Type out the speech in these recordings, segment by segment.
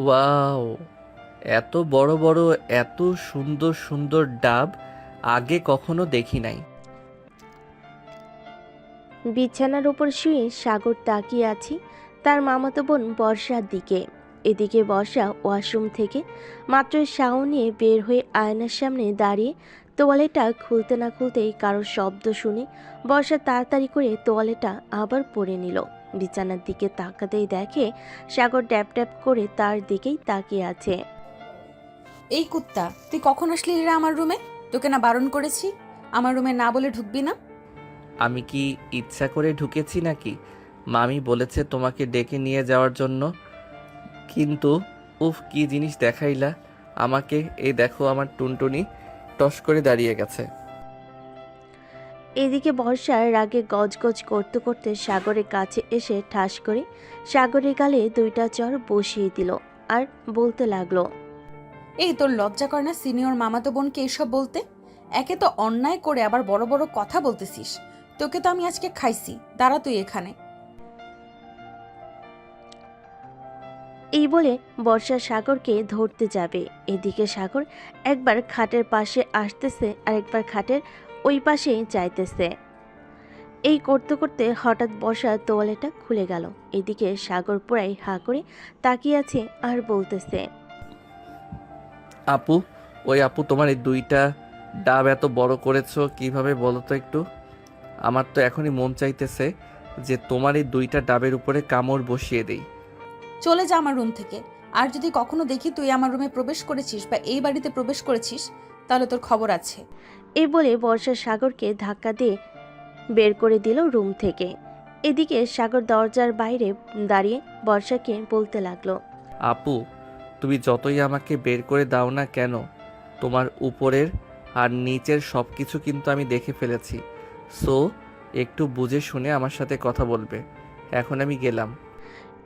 Wow, এত বড় বড়, এত সুন্দর সুন্দর ডাব আগে কখনো দেখি নাই। বিছানার উপর শুয়ে সাগর তাকিয়ে আছে তার মামাতো বোন বর্ষার দিকে। এদিকে বর্ষা ওয়াশরুম থেকে মাত্র শাও নিয়ে বের হয়ে আয়নার সামনে দাঁড়িয়ে তোয়ালেটা খুলতে না খুলতেই কারোর শব্দ শুনে বর্ষা তাড়াতাড়ি করে তোয়ালেটা আবার পরে নিল। বিছানার দিকে তাকাতেই দেখে সাগর ড্যাপ ড্যাপ করে তার দিকেই তাকিয়ে আছে। এই কুত্তা, তুই কখন আসলি রে আমার রুমে? তোকে না বারণ করেছি আমার রুমে না বলে ঢুকবি না। আমি কি ইচ্ছা করে ঢুকেছি নাকি? মামি বলেছে তোমাকে ডেকে নিয়ে যাওয়ার জন্য। কিন্তু উফ, কি জিনিস দেখাইলা আমাকে। এই দেখো আমার টুনটুনি টস করে দাঁড়িয়ে গেছে। এদিকে বর্ষার রাগে গজগজ করতে করতে সাগরের কাছে এসে ঠাস করে সাগরের গালে দুইটা চর বসিয়ে দিল আর বলতে লাগলো। এই তোর লজ্জা করে না সিনিয়র মামাতো বোনকে এইসব বলতে? একে তো অন্যায় করে আবার বড় বড় কথা বলতেছিস। তোকে তো আমি আজকে খাইছি, দাঁড়া তুই এখানে। এই বলে বর্ষা সাগরকে ধরতে যাবে। এদিকে সাগর একবার খাটের পাশে আসতেছে আর একবার খাটের ওই পাশে যাইতেছে। এই করতে করতে হঠাৎ বর্ষার তোয়ালেটা খুলে গেল। এদিকে সাগর পুরাই হা করে তাকিয়ে আছে আর বলতেছে। আপু, ওই আপু, তোমার এই দুইটা ডাব এত বড় করেছো কিভাবে বলো তো একটু? আমার তো এখনই মন চাইতেছে যে তোমার এই দুইটা ডাবের উপরে কামড় বসিয়ে দেই। চলে যা আমার রুম থেকে। আর যদি কখনো দেখি তুই আমার রুমে প্রবেশ করেছিস বা এই বাড়িতে প্রবেশ করেছিস, তাহলে তোর খবর আছে। এই বলে বর্ষা সাগরকে ধাক্কা দিয়ে বের করে দিল রুম থেকে। এদিকে সাগর দরজার বাইরে দাঁড়িয়ে বর্ষাকে বলতে লাগলো। আপু, তুমি যতই আমাকে বের করে দাও না কেন, তোমার উপরের আর নিচের সব কিছু কিন্তু আমি দেখে ফেলেছি। সো একটু বুঝে শুনে আমার সাথে কথা বলবে। এখন আমি গেলাম।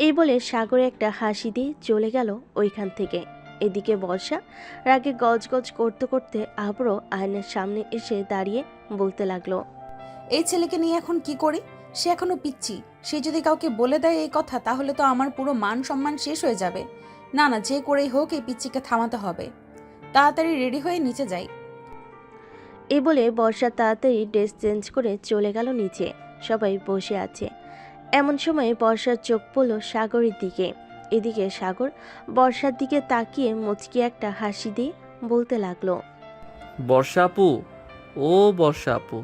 এই বলে সাগরে একটা হাসি দিয়ে চলে গেল ওইখান থেকে। এদিকে বর্ষা রাগে গজগজ করতে করতে আবারও আয়নার সামনে এসে দাঁড়িয়ে বলতে লাগলো। এই ছেলেকে নিয়ে এখন কি করি? সে এখনো পিচ্ছি। সে যদি কাউকে বলে দেয় এই কথা, তাহলে তো আমার পুরো মান সম্মান শেষ হয়ে যাবে। না না, যে করেই হোক এই পিচ্চিকে থামাতে হবে। তাড়াতাড়ি রেডি হয়ে নিচে যাই। এই বলে বর্ষা তাড়াতাড়ি ড্রেস চেঞ্জ করে চলে গেল নিচে। সবাই বসে আছে। এমন সময় বর্ষার চোখ পড়ল সাগরের দিকে। এদিকে সাগর বর্ষার দিকে তাকিয়ে মুচকি একটা হাসি দিয়ে বলতে লাগলো। বর্ষা আপু, ও বর্ষা আপু।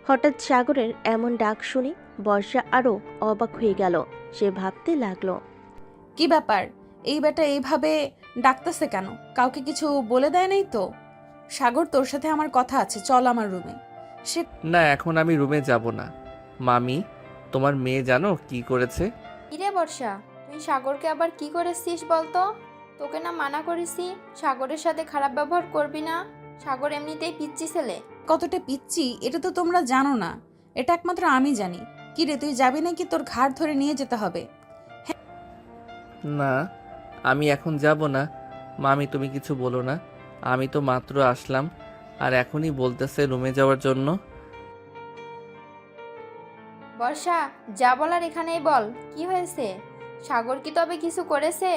হঠাৎ সাগরের এমন ডাক শুনে বর্ষা আরো অবাক হয়ে গেল। সে ভাবতে লাগলো। কি ব্যাপার, এই বেটা এইভাবে ডাকতেছে কেন? কাউকে কিছু বলে দেয় নাই তো? সাগর, তোর সাথে আমার কথা আছে, চল আমার রুমে। সে না, এখন আমি রুমে যাব না। মামি, তোমার মেয়ে জানো কি করেছে? কিরে বর্ষা, তুই সাগরকে আবার কি করেছিস বলতো? তোকে না মানা করেছি সাগরের সাথে খারাপ ব্যবহার করবি না। সাগর এমনিতেই পিচ্চি ছেলে। কতটা পিচ্ছি এটা তো তোমরা জানো না, এটা একমাত্র আমি জানি। কি রে, তুই যাবি নাকি তোর ঘাড় ধরে নিয়ে যেতে হবে? না, আমি এখন যাব না। মামি, তুমি কিছু বলো না। আমি তো মাত্র আসলাম আর এখনই বলতেছে রুমে যাওয়ার জন্য। বর্ষা, যা বলার এখানেই বল, কি হয়েছে? সাগর কি তবে কিছু করেছে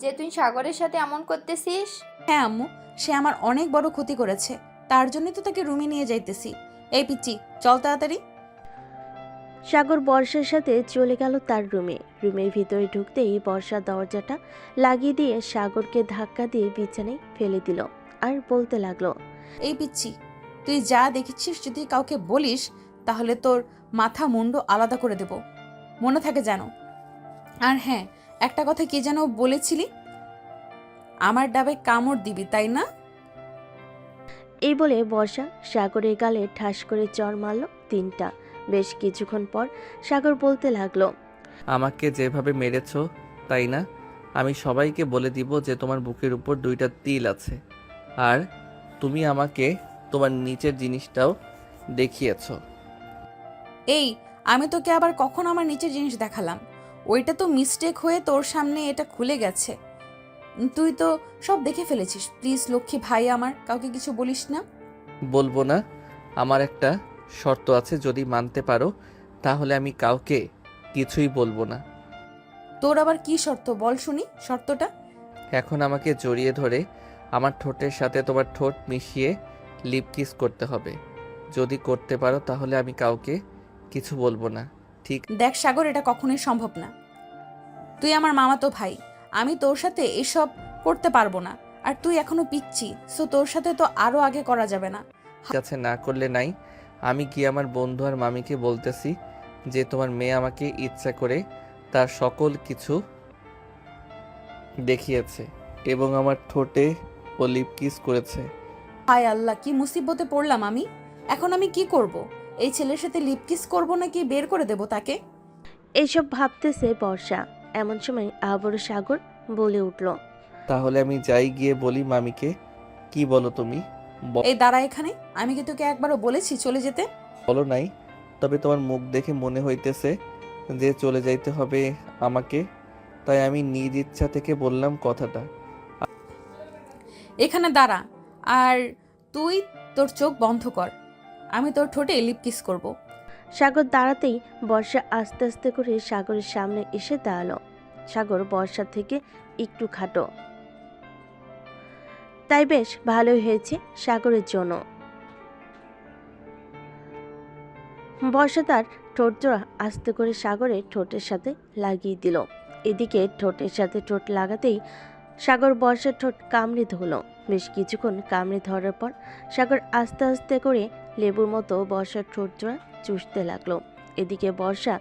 যে তুই সাগরের সাথে এমন করতেছিস? হ্যাঁ আম্মু, সে আমার অনেক বড় ক্ষতি করেছে। তার জন্যই তো তাকে রুমে নিয়ে যাইতেছি। এই পিচ্চি, চল তাড়াতাড়ি। সাগর বর্ষার সাথে চলে গেল তার রুমে। রুমের ভিতরে ঢুকতেই বর্ষা দরজাটা লাগিয়ে দিয়ে সাগরকে ধাক্কা দিয়ে বিছানায় ফেলে দিল আর বলতে লাগলো। এই পিচ্চি, তুই যা দেখেছিস যদি কাউকে বলিস, তাহলে তোর মাথা মুন্ড আলাদা করে দেব, মনে থাকে যেন। আর হ্যাঁ, একটা কথা কি যেন বলেছিলি? আমার ডাবে কামড় দিবি, তাই না? এই বলে বর্ষা সাগরের গালে ঠাস করে চড় মারল 3টা। বেশ কিছুক্ষণ পর সাগর বলতে লাগলো। আমাকে যেভাবে মেরেছো, তাই না, আমি সবাইকে বলে দিব যে তোমার বুকের উপর 2টা তিল আছে। আর তুমি আমাকে তোমার নিচের জিনিসটাও দেখিয়েছো। এই, আমি তোকে আবার কখন আমার নিচের জিনিস দেখালাম? ওইটা তো মিস্টেক হয়ে তোর সামনে এটা খুলে গেছে। তুই তো সব দেখে ফেলেছিস। প্লিজ লক্ষ্মী ভাই আমার, কাউকে কিছু বলিস না। বলবো না। আমার একটা শর্ত আছে, যদি মানতে পারো তাহলে আমি কাউকে কিছুই বলবো না। তোর আবার কি শর্ত বল শুনি শর্তটা। এখন আমাকে জড়িয়ে ধরে আমার ঠোঁটের সাথে তোমার ঠোঁট মিশিয়ে লিপ কিস করতে হবে। যদি করতে পারো তাহলে আমি কাউকে কিছু বলবো না, ঠিক? দেখ সাগর, এটা কখনোই সম্ভব না। তুই আমার মামাতো ভাই, আমি তোর সাথে এসব করতে পারবো না। আর তুই এখনো পিচ্ছি, সো তোর সাথে তো আরো আগে করা যাবে না। ঠিক আছে, না করলে নাই। আমি গিয়ে আমার বন্ধু আর মামিকে বলতেছি যে তোমার মেয়ে আমাকে ইচ্ছা করে তার সকল কিছু দেখিয়েছে এবং আমার ঠোঁটে ও লিপ কিস করেছে। হায় আল্লাহ, কি মুসিবতে পড়লাম আমি। এখন আমি কি করব? এই ছেলের সাথে লিপ কিস করবো নাকি বের করে দেব তাকে? এসব ভাবতেছে বর্ষা। এমন সময় আবারও সাগর বলে উঠল, তাহলে আমি যাই গিয়ে বলি মামিকে। কি বলো তুমি? এই দাঁড়া এখানে। আমি কি তোকে একবারও বলেছি চলে যেতে? বলো নাই, তবে তোমার মুখ দেখে মনে হইতেছে যে চলে যাইতে হবে আমাকে, তাই আমি নিজ ইচ্ছা থেকে বললাম কথাটা। এখানে দাঁড়া, আর তুই তোর চোখ বন্ধ কর। আমি তোর ঠোঁটে লিপ কিস করব। সাগর দাঁড়াতেই বর্ষা আস্তে আস্তে করে সাগরের সামনে এসে দাঁড়ালো। সাগর বর্ষা থেকে একটু খাটো, তাই বেশ ভালোই হয়েছে সাগরের জন্য। বর্ষা তার ঠোঁট জোড়া আস্তে করে সাগরের ঠোঁটের সাথে লাগিয়ে দিল। এদিকে ঠোঁটের সাথে ঠোঁট লাগাতেই সাগর বর্ষার ঠোঁট কামড়ে ধরল। বেশ কিছুক্ষণ কামড়ে ধরার পর সাগর আস্তে আস্তে করে লেবুর মতো বর্ষার ঠোঁট জোড়া চুষতে লাগলো। এদিকে বর্ষা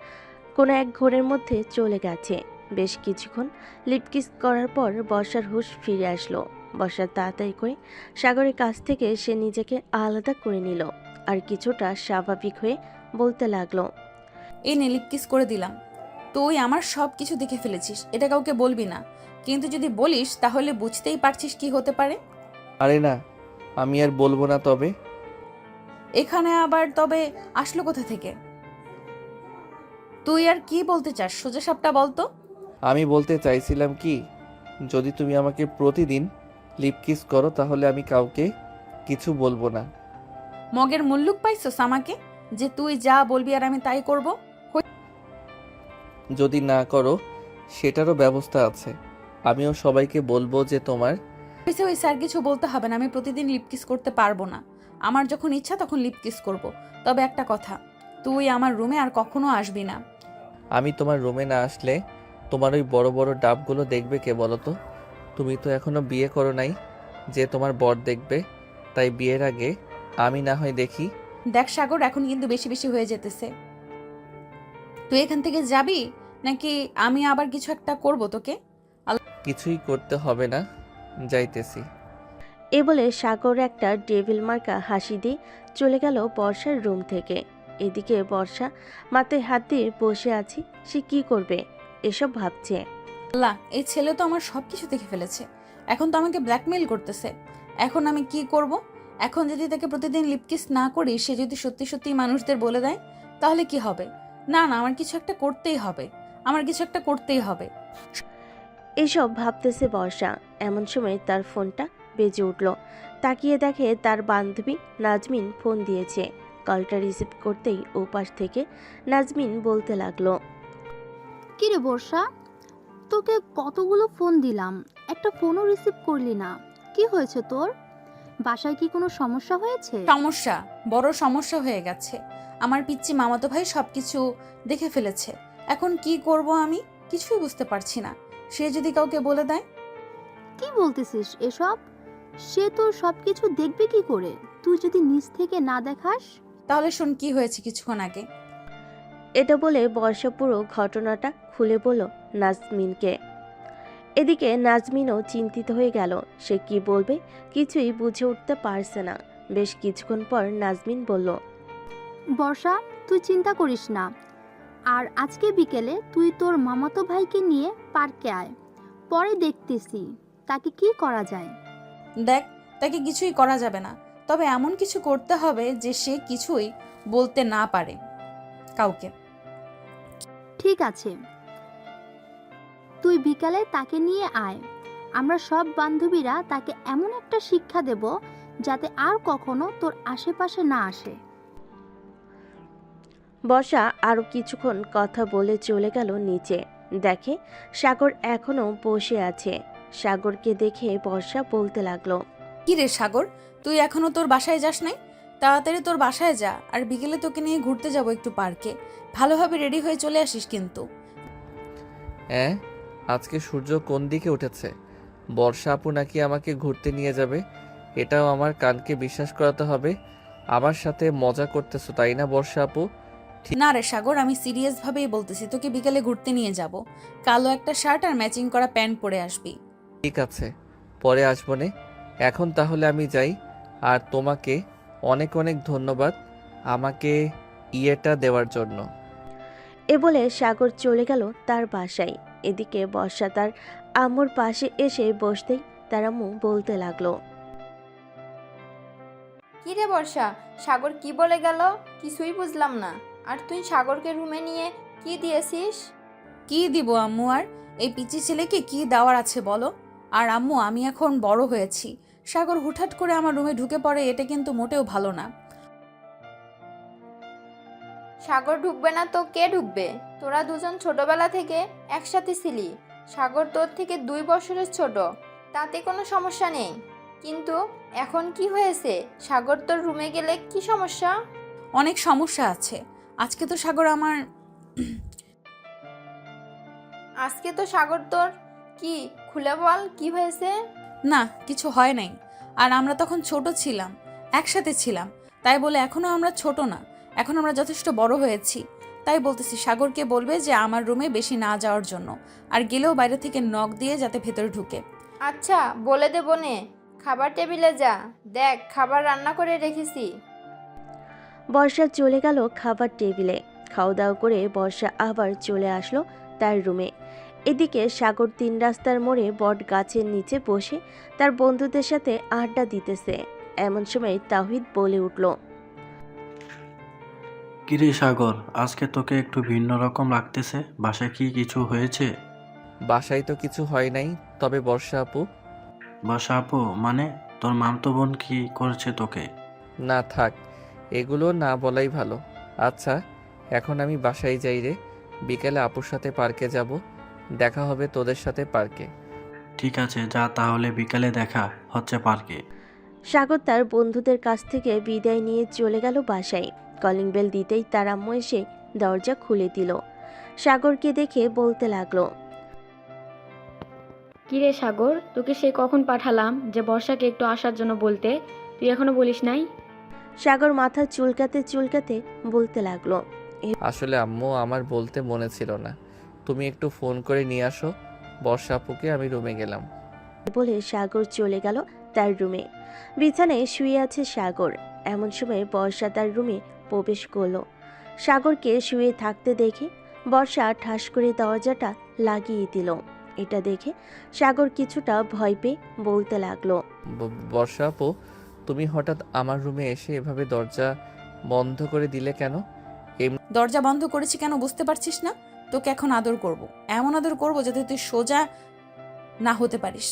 কোনো এক ঘোরের মধ্যে চলে গেছে। বেশ কিছুক্ষণ লিপকিস করার পর বর্ষার হুঁশ ফিরে আসলো। বর্ষা তাড়াতাড়ি করে সাগরের কাছ থেকে সে নিজেকে আলাদা করে নিল আর কিছুটা স্বাভাবিক হয়ে বলতে লাগলো, এই নে লিপ কিস করে দিলাম। তুই আমার সব কিছু দেখে ফেলেছিস, এটা কাউকে বলবি না। কিন্তু যদি বলিস তাহলে বুঝতেই পারছিস কি হতে পারে। আরে না, আমি আর বলবো না। তবে এখানে আবার তবে আসলো কোথা থেকে? তুই আর কি বলতে চাস সোজা সাপটা বলতো। আমি বলতে চাইছিলাম কি, যদি তুমি আমাকে প্রতিদিন লিপ কিস করো তাহলে আমি কাউকে কিছু বলবো না। মগের মুল্লুক পাইছস আমাকে, যে তুই যা বলবি আর আমি তাই করব? যদি না করো সেটারও ব্যবস্থা আছে। আমিও সবাইকে বলবো যে তোমার। হয়েছে হয়েছে, আর কিছু বলতে হবে না। আমি প্রতিদিন লিপ কিস করতে পারবো না। আমার যখন ইচ্ছা তখন লিপ কিস করব। তবে একটা কথা, তুই আমার রুমে আর কখনো আসবি না। আমি তোমার রুমে না আসলে তোমার ওই বড় বড় ডাবগুলো দেখবে কে বলো তো? তুমি তো এখনো বিয়ে করো নাই যে তোমার বর দেখবে, তাই বিয়ের আগে আমি না হয় দেখি। দেখ সাগর, এখন কিন্তু বেশি বেশি হয়ে যেতেছে। তুই এখান থেকে যাবি নাকি আমি আবার কিছু একটা করব তোকে? কিছুই করতে হবে না, যাইতেছি। এ বলে সাগর একটা ডেভিল মার্কা হাসি দিয়ে চলে গেল বর্ষার রুম থেকে। এদিকে বর্ষা মাথায় হাত দিয়ে বসে আছে। সে কি করবে এসব ভাবছে। আল্লাহ, এই ছেলে তো আমার সবকিছু দেখে ফেলেছে। এখন তো আমাকে ব্ল্যাকমেইল করতেছে। এখন আমি কি করব? এখন যদি তাকে প্রতিদিন লিপকিস না করি, সে যদি সত্যি সত্যি মানুষদের বলে দেয়, তাহলে কি হবে? না না, আমার কিছু একটা করতেই হবে। আমার কিছু একটা করতেই হবে। এসব ভাবতেছে বর্ষা। এমন সময় তার ফোনটা বেজে উঠল। তাকিয়ে দেখে তার বান্ধবী নাজমিন ফোন দিয়েছে। কলটা রিসিভ করতেই ওপাশ থেকে নাজমিন বলতে লাগলো, কিরে বর্ষা, তোকে কতগুলো ফোন দিলাম, একটা ফোনও রিসিভ করলি না। কি হয়েছে তোর? বাসায় কি কোনো সমস্যা হয়েছে? সমস্যা, বড় সমস্যা হয়ে গেছে। আমার পিচ্চি মামাতো ভাই সবকিছু দেখে ফেলেছে। এখন কি করব আমি কিছুই বুঝতে পারছি না। সে যদি কাউকে বলে দেয়? কি বলতেছিস এসব? সে তোর সবকিছু দেখবে কি করে, তুই যদি নিজ থেকে না দেখাস? তাহলে শোন কি হয়েছে কিছুক্ষণ আগে। এটা বলে বর্ষা পুরো ঘটনাটা খুলে বলল নাজমিনকে। এদিকে নাজমিনও চিন্তিত হয়ে গেল। সে কি বলবে কিছুই বুঝে উঠতে পারছে না। বেশ কিছুক্ষণ পর নাজমিন বলল, বর্ষা, তুই চিন্তা করিস না। আর আজকে বিকেলে তুই তোর মামাতো ভাইকে নিয়ে পার্কে আয়, পরে দেখতেছি তাকে কি করা যায়। দেখ, তাকে কিছুই করা যাবে না। তবে এমন কিছু করতে হবে যে সে কিছুই বলতে না পারে কাউকে। ঠিক আছে, তুই বিকালে তাকে নিয়ে আয়। আমরা সব বান্ধবীরা তাকে এমন একটা শিক্ষা দেব যাতে আর কখনো তোর আশেপাশে না আসে। বর্ষা আরো কিছুক্ষণ কথা বলে চলে গেল নিচে। দেখে সাগর এখনো বসে আছে। সাগরকে দেখে বর্ষা বলতে লাগলো, কি রে সাগর, তুই এখনো তোর বাসায় যাস নাই? তাড়াতাড়ি তোর বাসায় যা, আর বিকেলে তোকে নিয়ে ঘুরতে যাবো একটু পার্কে। ভালোভাবে রেডি হয়ে চলে আসিস কিন্তু। হ্যাঁ, আজকে সূর্য কোন দিকে উঠেছে? বর্ষা আপু নাকি আমাকে ঘুরতে নিয়ে যাবে? এটাও আমার কানকে বিশ্বাস করাতে হবে। আমার সাথে মজা করতেছো তাই না বর্ষা আপু? না রে সাগর, আমি সিরিয়াস ভাবেই বলতেছি, তোকে বিকেলে ঘুরতে নিয়ে যাব। কালো একটা শার্ট আর ম্যাচিং করা প্যান্ট পরে আসবি। ঠিক আছে, পরে আসবো নে। এখন তাহলে আমি যাই। আর তোমাকে অনেক অনেক ধন্যবাদ আমাকে ইয়েটা দেওয়ার জন্য। এ বলে সাগর চলে গেল তার বাসায়। এদিকে বর্ষা তার আম্মুর পাশে এসে বসতেই তার আম্মু বলতে লাগলো, কি রে বর্ষা, সাগর কি বলে গেল? কিছুই বুঝলাম না। আর তুই সাগরকে রুমে নিয়ে কি দিয়েছিস? কি দিব আম্মু, আর এই পিচি ছেলেকে কি দেওয়ার আছে বলো? আর আম্মু, আমি এখন বড় হয়েছি। সাগর হুটহাট করে আমার রুমে ঢুকে পড়ে, এটা কিন্তু মোটেও ভালো না। সাগর ঢুকবে না তো কে ঢুকবে? তোরা দুজন ছোটবেলা থেকে একসাথে ছিলি। সাগর তোর থেকে 2 বছরের ছোট, তাতে কোনো সমস্যা নেই। কিন্তু এখন কি হয়েছে? সাগর তোর রুমে গেলে কি সমস্যা? অনেক সমস্যা আছে। আজকে তো সাগর আমার আজকে তো সাগর তোর কি, খুলে বল কি হয়েছে? না, কিছু হয় নাই। আর আমরা তখন ছোট ছিলাম, একসাথে ছিলাম। তাই বলে এখনো আমরা ছোট না, এখন আমরা যথেষ্ট বড় হয়েছি। তাই বলতেছি, সাগরকে বলবে যে আমার রুমে বেশি না যাওয়ার জন্য, আর গেলেও বাইরে থেকে নক দিয়ে যাতে ভেতরে ঢুকে। আচ্ছা, বলে দেবো নে। খাবার টেবিলে যা, দেখ খাবার রান্না করে রেখেছি। বর্ষা চলে গেল খাবার টেবিলে। খাওয়া দাওয়া করে বর্ষা আবার চলে আসলো তার রুমে। এদিকে সাগর 3 রাস্তার মোড়ে বট গাছের নিচে বসে তার বন্ধুদের সাথে আড্ডা দিতেছে। এমন সময় তাওহিদ বলে উঠল, কিরে সাগর, আজকে তোকে একটু ভিন্ন রকম লাগতেছে। বাসায় কি কিছু হয়েছে? বাসায় তো কিছু হয় নাই, তবে বর্ষা আপু। বাসা আপু মানে? তোর মামতো বোন কি করেছে তোকে? না থাক, এগুলো না বলাই ভালো। আচ্ছা, এখন আমি বাসায় যাই রে। বিকেলে আপুর সাথে পার্কে যাব। দেখা হবে তোদের সাথে পার্কে। ঠিক আছে, যা তাহলে, বিকালে দেখা হচ্ছে পার্কে। সাগর তার বন্ধুদের কাছ থেকে বিদায় নিয়ে চলে গেল বাসায়। কলিং বেল দিতেই তার আম্মু এসে দরজা খুলে দিল। সাগরকে দেখে বলতে লাগলো, কিরে সাগর, তোকে সে কখন পাঠালাম যে বর্ষাকে একটু আসার জন্য বলতে, তুই এখনো বলিস নাই? সাগর মাথা চুলকাতে চুলকাতে বলতে লাগলো, আসলে আম্মু, আমার বলতে মনে ছিল না। তুমি একটু ফোন করে নিয়ে আসো বর্ষা আপুকে। আমি রুমে গেলাম। বলে সাগর চলে গেল তার রুমে। বিছানায় শুয়ে আছে সাগর। এমন সময় বর্ষা তার রুমে প্রবেশ করলো। সাগরকে শুয়ে থাকতে দেখে বর্ষা ঠাস করে দরজাটা লাগিয়ে দিল। এটা দেখে সাগর কিছুটা ভয় পেয়ে বলতে লাগলো, বর্ষা আপু, তুমি হঠাৎ আমার রুমে এসে এভাবে দরজা বন্ধ করে দিলে কেন? দরজা বন্ধ করেছি কেন বুঝতে পারছিস না? তোকে এখন আদর করব, এমন আদর করব যাতে তুই সোজা না হতে পারিস।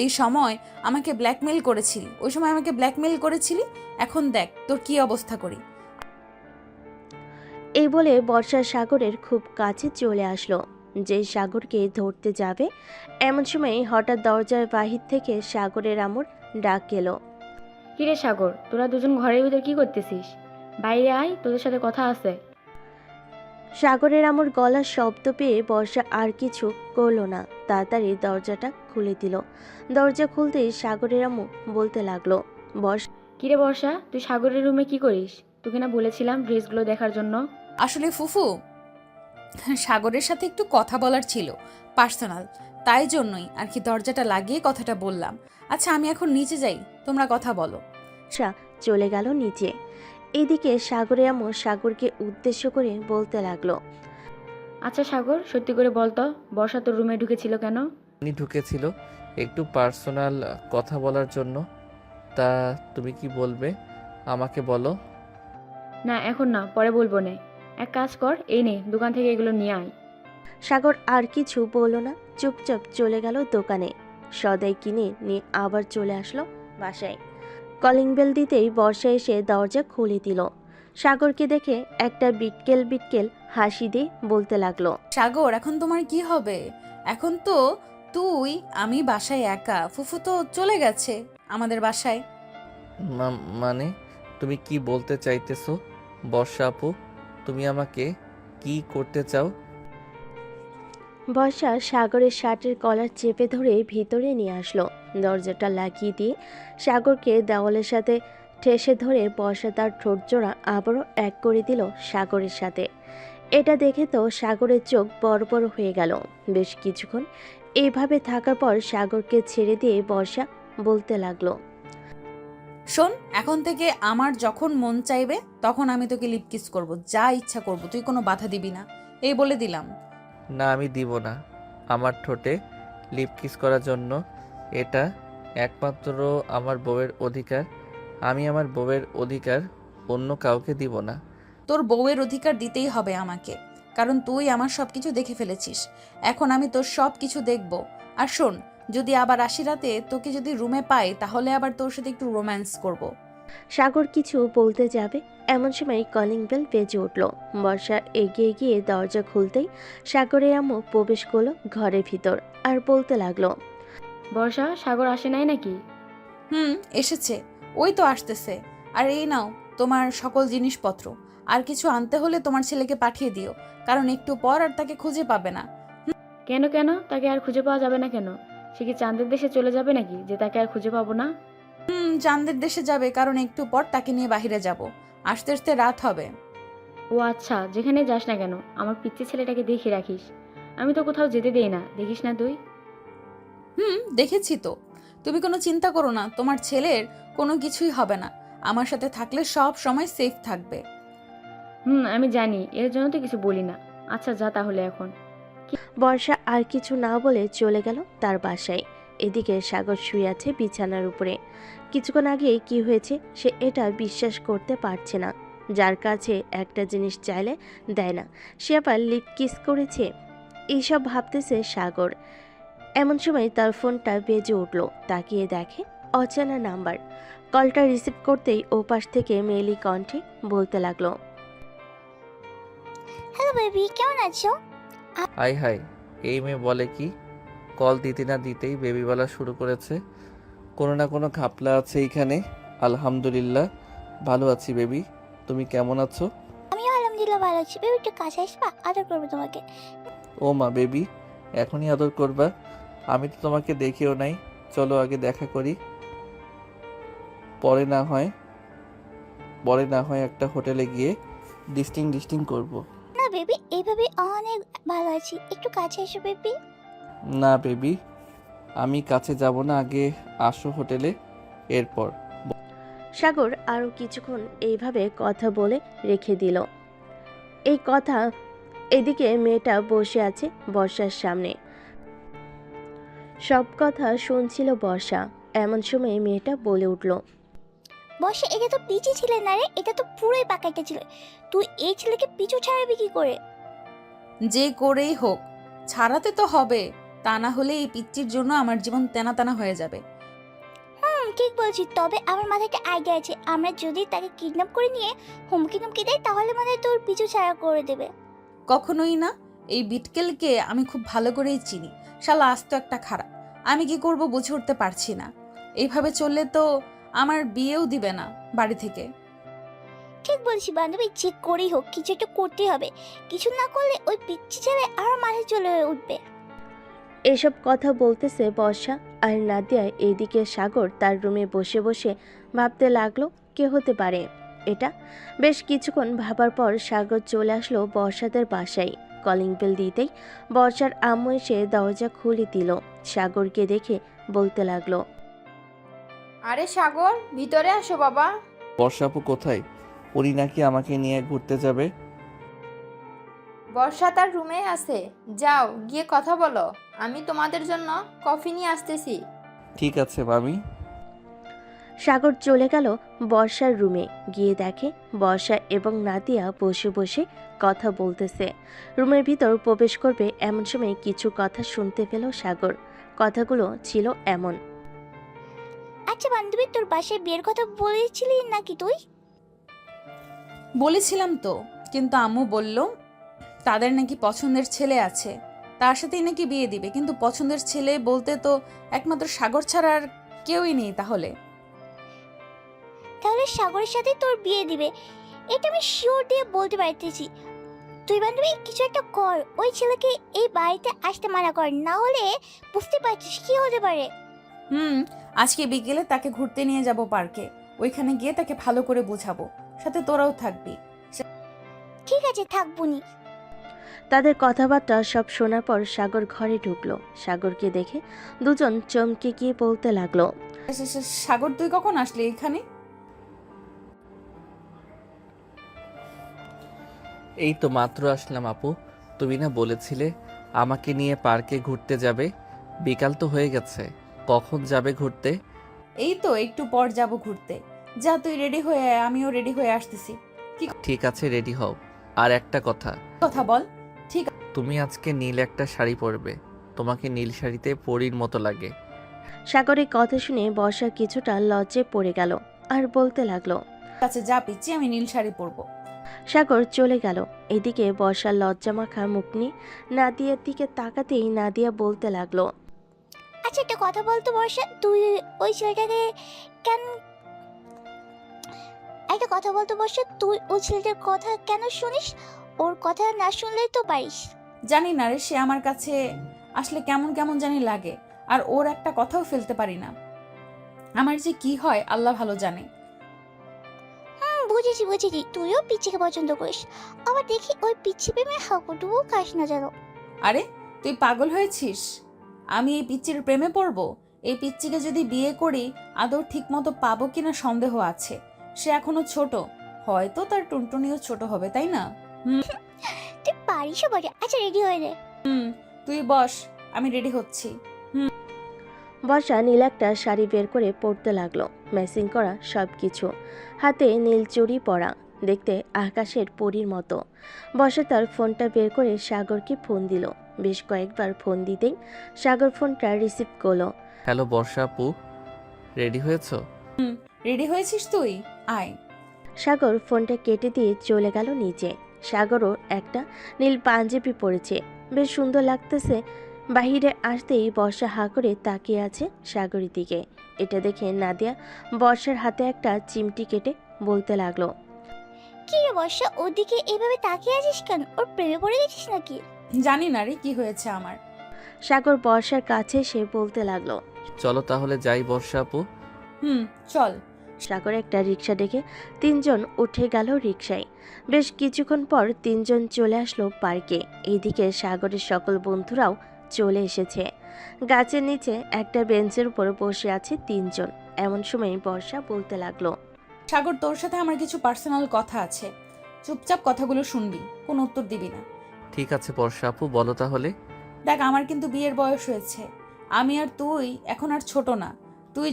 এই সময় আমাকে ব্ল্যাকমেল করেছিলি, ওই সময় আমাকে ব্ল্যাকমেল করেছিলি, এখন দেখ তোর কি অবস্থা করি। এই বলে বর্ষা সাগরের খুব কাছে চলে আসলো। যে সাগরকে ধরতে যাবে এমন সময় হঠাৎ দরজার বাহির থেকে সাগরের আমর ডাক এলো, কিরে সাগর, তোরা দুজন ঘরের ভিতর কি করতেছিস? বাইরে আয়, তোদের সাথে কথা আছে। সাগরের আমর গলার শব্দ পেয়ে বর্ষা আর কিছু করলো না, তাড়াতাড়ি দরজাটা খুলে দিল। দরজা খুলতেই সাগরের আমু বলতে লাগলো, বর্ষা, কিরে বর্ষা, তুই সাগরের রুমে কি করিস? তোকে না বলেছিলাম ড্রেসগুলো দেখার জন্য? আসলে ফুফু, সাগরের সাথে একটু কথা বলার ছিল, পার্সোনাল, তাই জন্যই আর কি দরজাটা লাগিয়ে কথাটা বললাম। আচ্ছা, আমি এখন নিচে যাই, তোমরা কথা বলো। চলে গেল নিচে। এদিকে সাগরের আমু সাগরকে উদ্দেশ্য করে বলতে লাগলো, আচ্ছা সাগর, সত্যি করে বলতো, বর্ষা তোর রুমে ঢুকেছিল কেন? উনি ঢুকেছিল একটু পার্সোনাল কথা বলার জন্য। তা তুমি কি বলবে আমাকে বলো। না এখন না, পরে বলবো নে। এক কাজ কর, এই নে, দোকান থেকে এগুলো নিয়ে আয়। সাগর আর কিছু বলল না, চুপচাপ চলে গেল দোকানে। সদাই কিনে নিয়ে আবার চলে আসলো বাসায়। কলিং বেল দিতেই বর্ষা এসে দরজা খুলে দিল। সাগরকে দেখে একটা বিটকেল বিটকেল হাসি দিয়ে বলতে লাগলো, সাগর, এখন তোমার কি হবে? এখন তো তুই আমি বাসায় একা, ফুফু তো চলে গেছে আমাদের বাসায়। মানে তুমি কি বলতে চাইতেছো বর্ষা আপু? তুমি আমাকে কি করতে চাও? বর্ষা সাগরের শার্টের কলার চেপে ধরে ভিতরে নিয়ে আসলো। দরজাটা লাগিয়ে দিয়ে সাগরকে দেওয়ালের সাথে ঠেসে ধরে বর্ষা তার ঠোঁট জোড়া আবারও এক করে দিল সাগরের সাথে। এটা দেখে তো সাগরের চোখ বড় বড় হয়ে গেল। বেশ কিছুক্ষণ এইভাবে থাকার পর সাগরকে ছেড়ে দিয়ে বর্ষা বলতে লাগলো, শোন, এখন থেকে আমার যখন মন চাইবে তখন আমি তোকে লিপ কিস করবো, যা ইচ্ছা করব, তুই কোনো বাধা দিবি না, এই বলে দিলাম। না, আমি দিব না। আমার ঠোঁটে লিপ কিস করার জন্য এটা একমাত্র আমার বউয়ের অধিকার। আমি আমার বউয়ের অধিকার অন্য কাউকে দিব না। তোর বউয়ের অধিকার দিতেই হবে আমাকে, কারণ তুই আমার সবকিছু দেখে ফেলেছিস। এখন আমি তোর সব কিছু দেখব। আর শোন, যদি আবার আসি রাতে তোকে যদি রুমে পাই তাহলে আবার তোর সাথে একটু রোম্যান্স করব। সাগর কিছু বলতে যাবে এমন সময় কলিং বেল বেজে উঠল। বর্ষা এগিয়ে গিয়ে দরজা খুলতেই সাগরের আম্মু প্রবেশ করলো ঘরের ভিতর আর বলতে লাগলো, বর্ষা, সাগর আসে নাই নাকি? এসেছে, ওই তো আসতেছে। আর এই নাও তোমার সকল জিনিসপত্র। আর কিছু আনতে হলে তোমার ছেলেকে পাঠিয়ে দিও, কারণ একটু পর আর তাকে খুঁজে পাবে না। কেন কেন? তাকে আর খুঁজে পাওয়া যাবে না কেন? সে কি চাঁদের দেশে চলে যাবে নাকি যে তাকে আর খুঁজে পাবো না? চাঁদের দেশে যাবে, কারণ একটু পর তাকে নিয়ে বাইরে যাব, আসতে আসতে রাত হবে। ও আচ্ছা, যেখানে যাস না কেন আমার পিচ্চি ছেলেটাকে দেখে রাখিস। আমি তো কোথাও যেতে দেই না, দেখিস না তুই? দেখেছি তো। তুমি কোনো চিন্তা করো না, তোমার ছেলের কোনো কিছুই হবে না। আমার সাথে থাকলে সব সময় সেফ থাকবে। আমি জানি, এর জন্য তো কিছু বলি না। আচ্ছা যা তাহলে এখন। বর্ষা আর কিছু না বলে চলে গেল তার বাসায়। এদিকে সাগর শুয়ে আছে বিছানার উপরে। কিছুক্ষণ আগে কি হয়েছে সে এটা বিশ্বাস করতে পারছে না। যার কাছে একটা জিনিস চাইলে দেয় না, সে আবার লিপ কিস করেছে। এইসব ভাবতেছে সাগর। এমন সময় তার ফোনটা বেজে উঠল। তাকিয়ে দেখে অচেনা নাম্বার। কলটা রিসিভ করতেই ওপাশ থেকে মেয়েলি কণ্ঠে বলতে লাগলো, হ্যালো বেবি, কেমন আছো? হাই হাই, এই মেয়ে বলে কি? কল দিতে না দিতেই বেবি বলা শুরু করেছে। কোনো না কোনো ঘাপলা আছে এইখানে। আলহামদুলিল্লাহ ভালো আছি বেবি, তুমি কেমন আছো? আমিও আলহামদুলিল্লাহ ভালো আছি। বেবি একটু কাছে আসবা, আদর করবো তোমাকে। ও মা, বেবি এখনই আদর করবা? আমি তো তোমাকে দেখেও নাই। চলো আগে দেখা করি, পরে না হয় একটা হোটেলে গিয়ে ডিস্টিং করব। না বেবি, এইভাবে অনেক ভালো আছি, একটু কাছে এসো বেবি। না বেবি, আমি কাছে যাব না, আগে আসো হোটেলে, এরপর। সাগর আরও কিছুক্ষণ এইভাবে কথা বলে রেখে দিল। এই কথা এদিকে মেয়েটা বসে আছে বর্ষার সামনে, সব কথা শুনছিল বর্ষা। এমন সময় মেয়েটা বলে উঠল, বসে, এটা তো পিচি ছিলে না রে, এটা তো পুরোই পাকাইটা ছিল। তুই এই ছেলেকে পিছু ছাড়াবি কি করে? যে করেই হোক ছাড়াতে তো হবে, তা না হলে এই পিচ্চির জন্য আমার জীবন তেনা তেনা হয়ে যাবে। ঠিক বলছি, তবে আমার মাথায় একটা আইডিয়া আছে। আমরা যদি তাকে কিডন্যাপ করে নিয়ে হুমকি টুমকি দেয় তাহলে মানে তোর পিছু ছাড়া করে দেবে। কখনোই না। এই বিটকেলকে আমি খুব ভালো করেই চিনি। শালা আস্ত একটা খারাপ। আমি কি করব বুঝে উঠতে পারছি না। এইভাবে চললে তো আমার বিয়েও দিবে না বাড়ি থেকে। ঠিক বলছি বান্ধবী, যে করেই হোক কিছু একটা করতেই হবে। কিছু না করলে ওই পিচ্ছি ছেলে আরো মাথায় চলে উঠবে। এসব কথা বলতেছে বর্ষা আর নাদিয়া। এইদিকে সাগর তার রুমে বসে বসে ভাবতে লাগলো কে হতে পারে এটা। বেশ কিছুক্ষণ ভাবার পর সাগর চলে আসলো বর্ষাদের বাসায়। কলিং বেল দিতেই বর্ষার আম্মু এসে দরজা খুলে দিল। সাগরকে দেখে বলতে লাগলো, আরে সাগর, ভিতরে আসো বাবা। বর্ষা আপু কোথায়? উনি নাকি আমাকে নিয়ে ঘুরতে যাবে। বর্ষা তার রুমে আছে, যাও গিয়ে কথা বলো। আমি তোমাদের জন্য কফি নিয়ে আসতেছি। ঠিক আছে মামি। সাগর চলে গেল বর্ষার রুমে। গিয়ে দেখে বর্ষা এবং নাদিয়া বসে বসে কথা বলতেছে। রুমের ভিতর প্রবেশ করবে এমন সময় কিছু কথা শুনতে পেল সাগর। কথাগুলো ছিল এমন, আচ্ছা বান্ধবী, তোর বাসায় বিয়ের কথা বলেছিলি নাকি তুই? বলেছিলাম তো, কিন্তু আম্মু বলল তাদের নাকি পছন্দের ছেলে আছে, তার সাথেই নাকি বিয়ে দিবে। কিন্তু পছন্দের ছেলে বলতে তো একমাত্র সাগর ছাড়া আর কেউই নেই। তাহলে তাহলে সাগরের সাথে তোর বিয়ে দিবে, এটা আমি শিওর দিয়ে বলতে পারতেছি। তুই বান্ধবী কিছু একটা কর, ওই ছেলেকে এই বাড়িতে আসতে মানা কর, না হলে বুঝতে পারছিস কি হতে পারে। আজকে বিকেলে তাকে ঘুরতে নিয়ে যাব পার্কে, ওইখানে গিয়ে তাকে ভালো করে বোঝাবো, সাথে তোরাও থাকবি। ঠিক আছে, থাকবুনি। তাদের কথাবার্তা সব শোনার পর সাগর ঘরে ঢুকলো। সাগরকে দেখে দুজন চমকে গিয়ে বলতে লাগলো, সাগর তুই কখন আসলি এখানে? এই তো মাত্র আসলাম আপু। তুমি না বলেছিলে আমাকে নিয়ে পার্কে ঘুরতে যাবে? বিকাল তো হয়ে গেছে, কখন যাবে ঘুরতে? এই তো একটু পর যাব ঘুরতে। যা তুই রেডি হয়ে আয়, আমিও রেডি হয়ে আসতেছি। ঠিক আছে, রেডি হও। আর একটা কথা, কথা বল। তুমি আজকে নীল একটা শাড়ি পরবে, তোমাকে নীল শাড়িতে পরীর মতো লাগে। সাগরের কথা শুনে বর্ষা কিছুটা লজ্জে পড়ে গেল আর বলতে লাগলো, কাছে যা পিচ্ছি, আমি নীল শাড়ি পরবো। সাগর চলে গেল। এদিকে বর্ষার লজ্জামাখা মুখ নিয়ে নাদিয়ার দিকে তাকাতেই নাদিয়া বলতে লাগলো, আচ্ছা একটা কথা বলতো বর্ষা, তুই ওই ছেলেটাকে কেন একটা কথা বলতো বর্ষা, তুই ওই ছেলেটার কথা কেন শুনিস? ওর কথা না শুনলেই তো পারিস। জানি না রে, সে আমার কাছে আসলে কেমন কেমন জানি লাগে, আর ওর একটা কথাও ফেলতে পারি না। আমার যে কি হয় আল্লাহ ভালো জানে। বুঝেছি বুঝেছি, তুইও পিচ্ছিকে পছন্দ করিস, আবার দেখি ওই পিচ্ছি প্রেমে হাঁকুটুকু খাস না যেন। আরে তুই পাগল হয়েছিস? আমি এই পিচ্চির প্রেমে পড়বো? এই পিচ্চিকে যদি বিয়ে করি আদৌ ঠিক মতো পাবো কিনা সন্দেহ আছে। সে এখনো ছোট, হয়তো তার টুনটুনিও ছোট হবে, তাই না? তুই পারিসও বটে। আচ্ছা রেডি হয়ে নে। তুই বস, আমি রেডি হচ্ছি। বর্ষা নীল একটা শাড়ি বের করে পরতে লাগলো, ম্যাচিং করা সব কিছু, হাতে নীল চুড়ি পরা, দেখতে আকাশের পরীর মতো। বর্ষা তার ফোনটা বের করে সাগরকে ফোন দিল। বেশ কয়েকবার ফোন দিতেই সাগর ফোনটা রিসিভ করলো। হ্যালো বর্ষা আপু, রেডি হয়েছো? রেডি হয়েছিস তুই? আয়। সাগর ফোনটা কেটে দিয়ে চলে গেল নিচে। সাগরও একটা নীল পাঞ্জাবি পরেছে, বেশ সুন্দর লাগতেছে। বাহিরে আসতেই বর্ষা হাঁ করে তাকিয়ে আছে সাগরের দিকে। এটা দেখে নাদিয়া বর্ষার হাতে একটা চিমটি কেটে বলতে লাগলো, কি রে বর্ষা, ওদিকে এইভাবে তাকিয়ে আছিস কেন? ওর প্রেমে পড়ে গেছিস নাকি? জানি না রে কি হয়েছে আমার। সাগর বর্ষার কাছে সে বলতে লাগলো। চলো তাহলে যাই বর্ষা আপু। চল। সাগর একটা রিক্সা ডেকে তিনজন উঠে গেল রিক্সায়। বেশ কিছুক্ষণ পর তিনজন চলে আসলো পার্কে। এইদিকে সাগরের সকল বন্ধুরাও চলে এসেছে। গাছের নিচে একটা বেঞ্চের উপর বসে আছে তিনজন। এমন সময় বর্ষা বলতে লাগলো, সাগর তোর সাথে আমার কিছু পার্সোনাল কথা আছে, চুপচাপ কথাগুলো শুনবি, কোনো উত্তর দিবি না। ঠিক আছে বর্ষা আপু, বলো তাহলে। দেখ, আমার কিন্তু বিয়ের বয়স হয়েছে। আমি আর তুই এখন আর ছোট না। তুই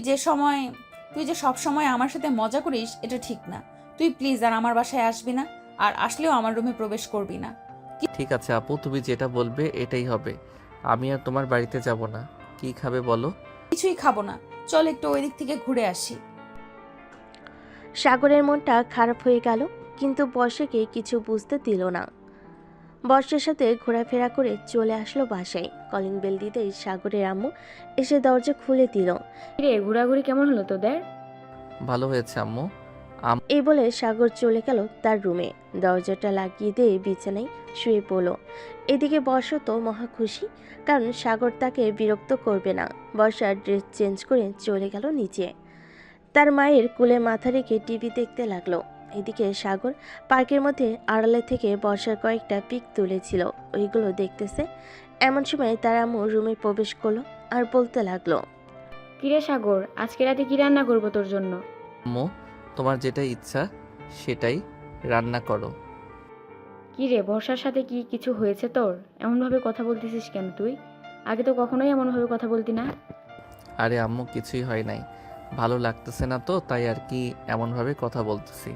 যে সব সময় আমার সাথে মজা করিস, এটা ঠিক না। তুই প্লিজ আর আমার বাসায় আসবি না, আর আসলেও আমার রুমে প্রবেশ করবি না। ঠিক আছে আপু, তুমি যেটা বলবে এটাই হবে। আমি আর তোমার বাড়িতে যাব না। কি খাবে বলো? কিছুই খাবো না, চল একটু ওই দিক থেকে ঘুরে আসি। সাগরের মনটা খারাপ হয়ে গেল, কিন্তু বর্ষাকে কিছু বুঝতে দিল না। বর্ষার সাথে ঘোরাফেরা করে চলে আসলো বাসায়। কলিং বেল দিতেই সাগরের আম্মু এসে দরজা খুলে দিল। রে ঘোরাঘুরি কেমন হলো তোদের? ভালো হয়েছে আম্মু। এই বলে সাগর চলে গেল তার রুমে, দরজাটা লাগিয়ে দিয়ে বিছানায় শুয়ে পড়ল। এদিকে বর্ষা তো মহা খুশি, কারণ সাগর তাকে বিরক্ত করবে না। বর্ষা ড্রেস চেঞ্জ করে চলে গেল নিচে, তার মায়ের কোলে মাথা রেখে টিভি দেখতে লাগলো। এদিকে সাগর পার্কের মধ্যে আড়ালে থেকে বর্ষার কয়েকটা পিক তুলেছিল, ওইগুলো দেখতেছে। এমন সময় তার আম্মু রুমে প্রবেশ করলো আর বলতে লাগলো, কিরে সাগর, আজকে রাতে কি রান্না করবো তোর জন্য? আম্মু, তোমার যেটা ইচ্ছা সেটাই রান্না করো। কি রে, বর্ষার সাথে কি কিছু হয়েছে তোর? এমনভাবে কথা বলতেছিস কেন তুই? আগে তো কখনোই এমনভাবে কথা বলতি না। আরে আম্মু, কিছুই হয় নাই, ভালো লাগতেছে না তো, তাই আর কি এমনভাবে কথা বলতেছি।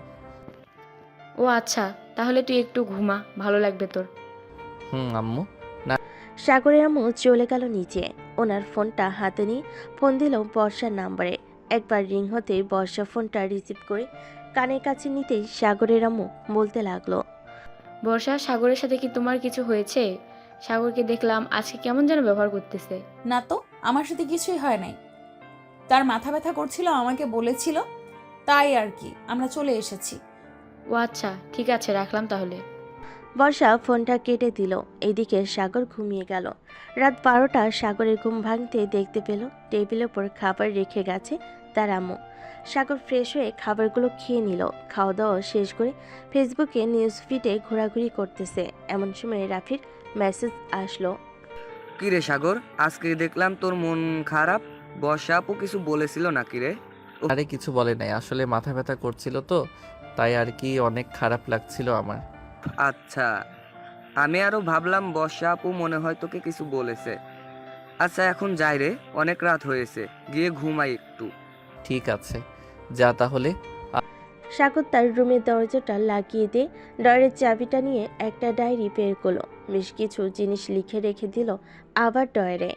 ও আচ্ছা, তাহলে তুই একটু ঘুমা, ভালো লাগবে তোর। আম্মু। সাগরের আম্মু চলে গেল নিচে। ওনার ফোনটা হাতে নিয়ে ফোন দিল বর্ষার নাম্বারে। একবার রিং হতে বর্ষা ফোনটা রিসিভ করে কানের কাছে নিতেই সাগরের আম্মু বলতে লাগলো। বর্ষা, সাগরের সাথে কি তোমার কিছু হয়েছে? সাগরকে দেখলাম আজকে কেমন যেন ব্যবহার করতেছে। না তো, আমার সাথে কিছুই হয় নাই। তার মাথা ব্যথা করছিল, আমাকে বলেছিল, তাই আর কি আমরা চলে এসেছি। ও আচ্ছা, ঠিক আছে, রাখলাম তাহলে। বর্ষা ফোনটা কেটে দিল। এদিকে সাগর ঘুমিয়ে গেল। রাত 12টা সাগরের ঘুম ভাঙতে দেখতে পেল টেবিলের ওপর খাবার রেখে গেছে তার আম্মু। সাগর ফ্রেশ হয়ে খাবারগুলো খেয়ে নিল। খাওয়া দাওয়া শেষ করে ফেসবুকে নিউজ ফিডে ঘোরাঘুরি করতেছে। এমন সময় রাফির মেসেজ আসলো। কি রে সাগর, আজকে দেখলাম তোর মন খারাপ। বর্ষা আপু কিছু বলেছিল নাকি রে? আরে কিছু বলে নাই, আসলে মাথা ব্যথা করছিল তো, তাই আর কি অনেক খারাপ লাগছিল আমার। আচ্ছা, আমি আরো ভাবলাম বর্ষা আপু মনে হয় তোকে কিছু বলেছে। আচ্ছা এখন যাই রে, অনেক রাত হয়েছে, গিয়ে ঘুমাই একটু। ঠিক আছে, যা তাহলে। সাগর তার রুমের দরজাটা লাগিয়ে দিয়ে ডয়ের চাবিটা নিয়ে একটা ডায়েরি বের করলো। বেশ কিছু জিনিস লিখে রেখে দিল আবার ডয়ারে।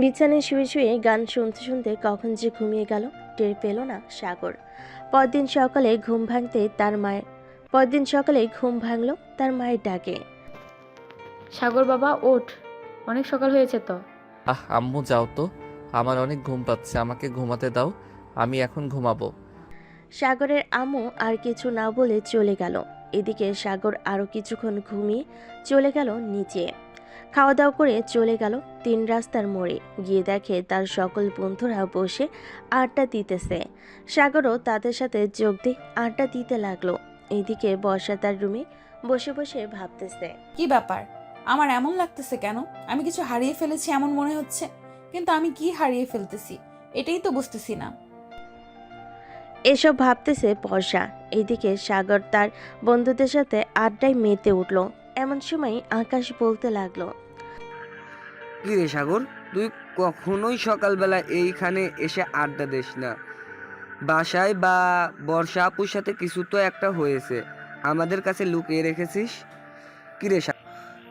বিছানায় শুয়ে শুয়ে গান শুনতে শুনতে কখন যে ঘুমিয়ে গেল টের পেল না সাগর। পরদিন সকালে ঘুম ভাঙলো তার মায়ের ডাকে। সাগর বাবা, ওঠ, অনেক সকাল হয়েছে তো। আম্মু যাও তো, আমার অনেক ঘুম পাচ্ছে, আমাকে ঘুমাতে দাও, আমি এখন ঘুমাবো। সাগরের আম্মু আর কিছু না বলে চলে গেল। এদিকে সাগর আরো কিছুক্ষণ ঘুমিয়ে চলে গেল নিচে। খাওয়া দাওয়া করে চলে গেল 3 রাস্তার মোড়ে। গিয়ে দেখে তার সকল বন্ধুরা বসে আড্ডা দিতেছে। সাগরও তাদের সাথে যোগ দিয়ে আড্ডা দিতে লাগলো। এইদিকে বর্ষা তার রুমে বসে বসে ভাবতেছে। কি ব্যাপার, আমার এমন লাগতেছে কেন? আমি কিছু হারিয়ে ফেলেছি এমন মনে হচ্ছে, কিন্তু আমি কি হারিয়ে ফেলতেছি এটাই তো বুঝতেছি না। এসব ভাবতেছে বর্ষা। এইদিকে সাগর তার বন্ধুদের সাথে আড্ডায় মেতে উঠল। এমন সময় আকাশ বলতে লাগলো। কি রে সাগর, তুই কখনোই সকালবেলা এইখানে এসে আড্ডা দিস না। বাসায় বা বর্ষা আপুর সাথে কিছু তো একটা হয়েছে, আমাদের কাছে লুকিয়ে রেখেছিস। কি রে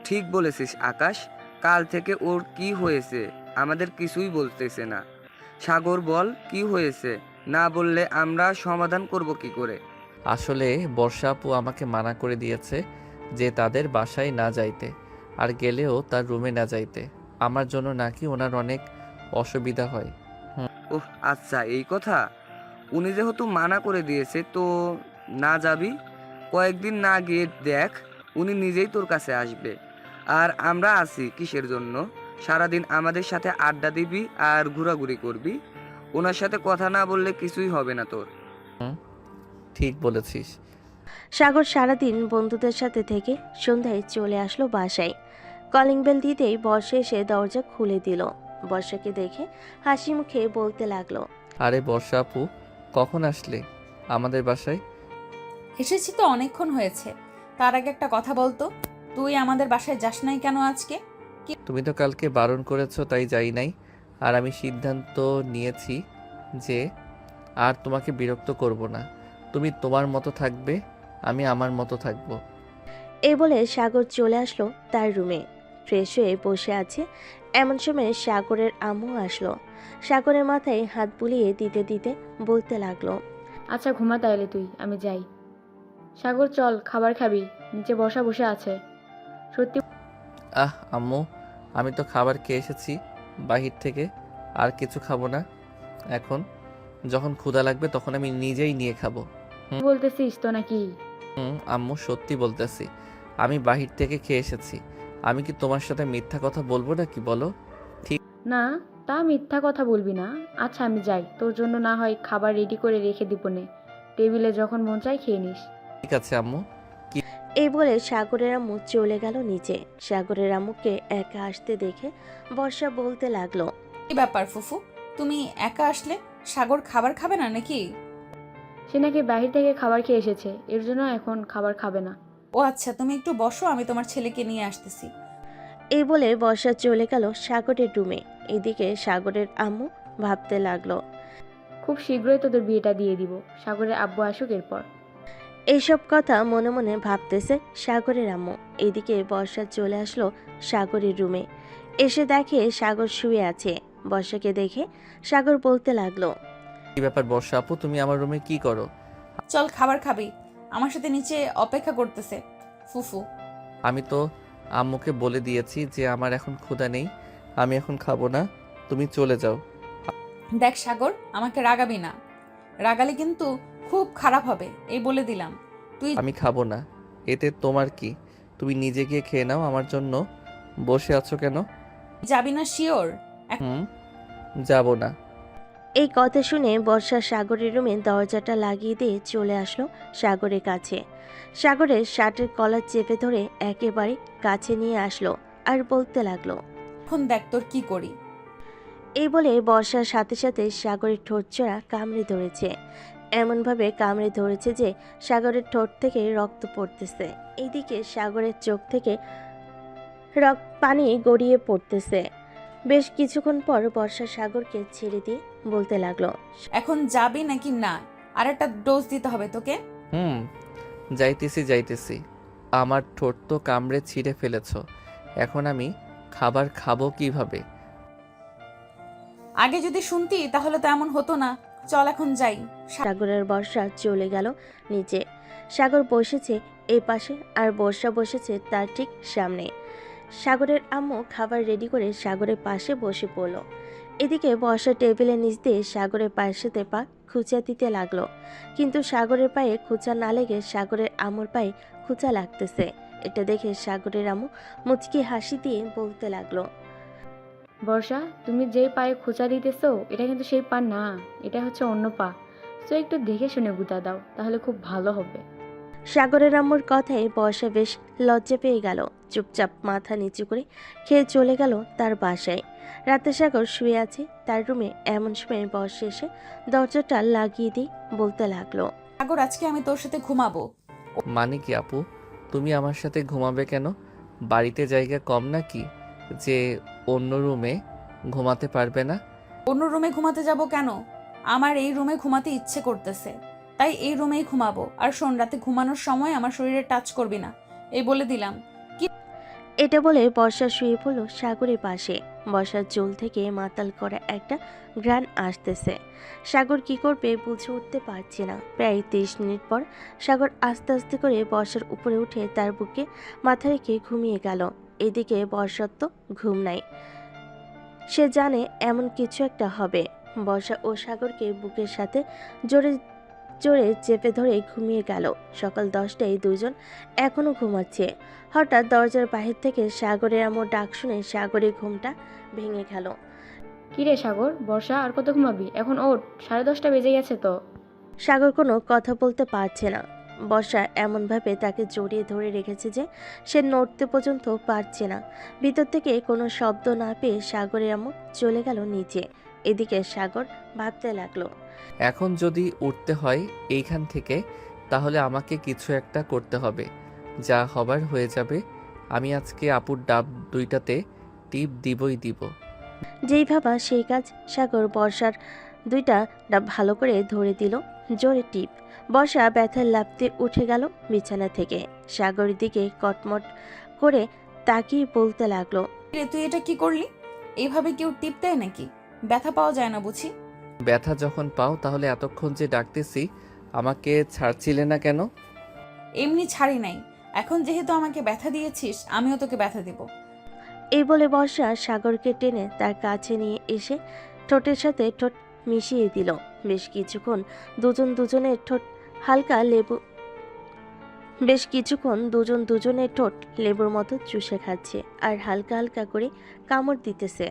ঠিক বলেছিস আকাশ, কাল থেকে ওর কি হয়েছে আমাদের কিছুই বলতেছে না। সাগর বল, কি হয়েছে? না বললে আমরা সমাধান করব কি করে? আসলে বর্ষা আপু আমাকে মানা করে দিয়েছে যে তাদের বাসায় না যাইতে, আর গেলেও তার রুমে না যাইতে। আমার জন্য নাকি ওনার অনেক অসুবিধা হয়। ওহ আচ্ছা, এই কথা। উনি যেহেতু মানা করে দিয়েছে তো না যাবি। কয়েকদিন না গিয়ে দেখ, উনি নিজেই তোর কাছে আসবে। আর আমরা আছি কিসের জন্য? সারাদিন আমাদের সাথে আড্ডা দিবি আর ঘোরাঘুরি করবি। ওনার সাথে কথা না বললে কিছুই হবে না তোর। ঠিক বলেছিস। সাগর সারাদিন বন্ধুদের সাথে থেকে সন্ধ্যায় চলে আসলো বাসায়। কলিং বেল দিতেই বর্ষা এসে দরজা খুলে দিল। বর্ষাকে দেখে হাসি মুখে বলতে লাগলো। আরে বর্ষা আপু, কখন আসলে আমাদের বাসায়? এসেছি তো অনেকক্ষণ হয়েছে। তার আগে একটা কথা বলতো, তুই আমাদের বাসায় যাস নাই কেন আজকে? তুমি তো কালকে বারণ করেছো তাই যাই নাই। আর আমি সিদ্ধান্ত নিয়েছি যে আর তোমাকে বিরক্ত করব না। তুমি তোমার মতো থাকবে, আমি আমার মতো থাকবো। এই বলে সাগর চলে আসলো তার রুমে। ফ্রেশ হয়ে বসে আছে। এমন সময় সাগরের আম্মু আসলো। সাগরের মাথায় হাত বুলিয়ে দিতে দিতে বলতে লাগলো। আচ্ছা ঘুমা তাইলে তুই, আমি যাই। সাগর চল, খাবার খাবি, নিচে বসা বসে আছে। সত্যি আম্মু, আমি তো খাবার খেয়ে এসেছি বাহির থেকে, আর কিছু খাবো না। এখন যখন ক্ষুধা লাগবে তখন আমি নিজেই নিয়ে খাবো। বলতেছিস তো নাকি? আম্মু সত্যি বলতেছি, আমি বাহির থেকে খেয়ে এসেছি। আমি কি তোমার সাথে মিথ্যা কথা বলবো না কি বলো? না, তা মিথ্যা কথা বলবি না। আচ্ছা আমি যাই, তোর জন্য না হয় খাবার রেডি করে রেখে দিব নে, টেবিলে যখন মন চাই খেয়ে নিস। ঠিক আছে আম্মু। এই বলে সাগরের আম্মু চলে গেল নিচে। সাগরের আম্মুকে একা আসতে দেখে বর্ষা বলতে লাগলো। কি ব্যাপার ফুফু, তুমি একা আসলে? সাগর খাবার খাবে না নাকি? সে নাকি বাহির থেকে খাবার খেয়ে এসেছে, এর জন্য এখন খাবার খাবে না। ও আচ্ছা, তুমি একটু বসো, আমি তোমার ছেলেকে নিয়ে আসতেছি। এই বলে বর্ষা চলে গেল সাগরের রুমে। এদিকে সাগরের আম্মু ভাবতে লাগলো। খুব শীঘ্রই তোদের বিয়েটা দিয়ে দিব, সাগরের আব্বু আসুক এরপর। এইসব কথা মনে মনে ভাবতেছে সাগরের আম্মু। এদিকে বর্ষা চলে আসলো সাগরের রুমে। এসে দেখে সাগর শুয়ে আছে। বর্ষাকে দেখে সাগর বলতে লাগলো। কি ব্যাপার বর্ষা আপু, তুমি আমার রুমে কি করো? চল খাবার খাবি, আমার সাথে নিচে অপেক্ষা করতেছে ফুফু। আমি তো আম্মুকে বলে দিয়েছি যে আমার এখন ক্ষুধা নেই, আমি এখন খাবো না, তুমি চলে যাও। দেখ সাগর, আমাকে রাগাবি না, রাগালে কিন্তু খুব খারাপ হবে, এই বলে দিলাম। তুই আমি খাবো না, এতে তোমার কি? তুমি নিজে গিয়ে খেয়ে নাও, আমার জন্য বসে আছো কেন? যাবি না শিওর? যাবো না। এই কথা শুনে বর্ষা সাগরের রুমে দরজাটা লাগিয়ে দিয়ে চলে আসলো সাগরের কাছে। সাগরের শার্টের কলার চেপে ধরে একেবারে কাছে নিয়ে আসলো আর বলতে লাগলো, এখন দেখ তোর কি করি। এই বলে বর্ষার সাথে সাথে সাগরের ঠোঁটচোরা কামড়ে ধরেছে। এমনভাবে কামড়ে ধরেছে যে সাগরের ঠোঁট থেকে রক্ত পড়তেছে। এইদিকে সাগরের চোখ থেকে পানি গড়িয়ে পড়তেছে। বেশ কিছুক্ষণ পর বর্ষা সাগরকে ছেড়ে দিয়ে বলতে লাগলো, এখন যাবি নাকি না? আর একটা ডোজ দিতে হবে তোকে। যাইতেছি। আমার ঠোঁট তো কামড়ে ছিঁড়ে ফেলেছো, এখন আমি খাবার খাবো কিভাবে? আগে যদি শুনতি তাহলে তো এমন হতো না। চল এখন যাই। সাগরের বর্ষা চলে গেল নিচে। সাগর বসেছে এই পাশে আর বর্ষা বসেছে তার ঠিক সামনে। সাগরের আম্মু খাবার রেডি করে সাগরের পাশে বসে পড়ল। এদিকে বর্ষা টেবিলের নিচ দিয়ে সাগরের পায়ের সাথে পা খুঁচা দিতে লাগলো, কিন্তু সাগরের পায়ে খুঁচা না লেগে সাগরের আম্মুর পায়ে খুঁচা লাগতেছে। এটা দেখে সাগরের আম্মু মুচকি হাসি দিয়ে বলতে লাগলো, বর্ষা, তুমি যেই পায়ে খোঁচা দিতেছো এটা কিন্তু সেই পা না, এটা হচ্ছে অন্য পা। তো একটু দেখে শুনে গুতা দাও, তাহলে খুব ভালো হবে। সাগরের আম্মুর কথায় বর্ষা বেশ লজ্জা পেয়ে গেল। চুপচাপ মাথা নিচু করে খেয়ে চলে গেল তার বাসায়। রাতে সাগর শুয়ে আছে তার রুমে। এমন সময় বর্ষা এসে দরজাটা লাগিয়ে দিয়ে বলতে লাগলো, সাগর, আজকে আমি তোর সাথে ঘুমাবো। মানে কি আপু, তুমি আমার সাথে ঘুমাবে কেন? বাড়িতে জায়গা কম নাকি যে অন্য রুমে ঘুমাতে পারবে না? অন্য রুমে ঘুমাতে যাব কেন? আমার এই রুমে ঘুমাতে ইচ্ছে করতেছে, তাই এই রুমেই ঘুমাবো। আর শোন, রাতে ঘুমানোর সময় আমার শরীরে টাচ করবি না, এই বলে দিলাম। এটা বলে বর্ষা শুয়ে পড়ল সাগরের পাশে। বর্ষার চুল থেকে মাতাল করা একটা ঘ্রাণ আসতেছে। সাগর কি করবে বুঝে উঠতে পারছে না। প্রায় 30 মিনিট পর সাগর আস্তে আস্তে করে বর্ষার উপরে উঠে তার বুকে মাথা রেখে ঘুমিয়ে গেল। এদিকে বর্ষার তো ঘুম নাই, সে জানে এমন কিছু একটা হবে। বর্ষা ও সাগরকে বুকের সাথে জোরে জোরে চেপে ধরে ঘুমিয়ে গেল। সকাল 10টায় দুজন এখনো ঘুমাচ্ছে। হঠাৎ দরজার বাহির থেকে সাগরের আম্মুর ডাক শুনে সাগরের ঘুমটা ভেঙে গেল। কিরে সাগর, বর্ষা আর কত ঘুমাবি? এখন ওঠ, 10:30 বেজে গেছে তো। সাগর কোনো কথা বলতে পারছে না। বর্ষা এমনভাবে তাকে জড়িয়ে ধরে রেখেছে যে সে নড়তে পর্যন্ত পারছে না। ভিতর থেকে কোনো শব্দ না পেয়ে সাগরের আম্মু চলে গেল নিচে। এদিকে সাগর ভাবতে লাগলো, এখন যদি উঠতে হয় এইখান থেকে, তাহলে আমাকে কিছু একটা করতে হবে। যা হবার হয়ে যাবে। আমি আজকে আপুর ডাব দুইটাতে টিপ দিবই দিব। যেই ভাবা সেই কাজ। সাগর বর্ষার দুইটা ডাব ভালো করে ধরে দিল, জোরে টিপ। বর্ষা ব্যথার লাফতে উঠে গেল বিছানা থেকে। সাগরের দিকে কটমট করে তাকিয়ে বলতে লাগলো, রে, তুই এটা কি করলি? এইভাবে কেউ টিপ দেয় নাকি? ব্যথা পাওয়া যায় না বুঝি? ব্যথা যখন পাও তাহলে এতক্ষণ যে ডাকতেছি আমাকে ছাড়ছিলে না কেন? এমনি ছাড়ি নাই, এখন যেহেতু আমাকে ব্যথা দিয়েছিস আমিও তোকে ব্যথা দিব। এই বলে বর্ষা সাগরকে টেনে তার কাছে নিয়ে এসে ঠোঁটের সাথে ঠোঁট মিশিয়ে দিল। বেশ কিছুক্ষণ দুজনের ঠোঁট লেবুর মতো চুষে খাচ্ছে আর হালকা হালকা করে কামড় দিতেছে।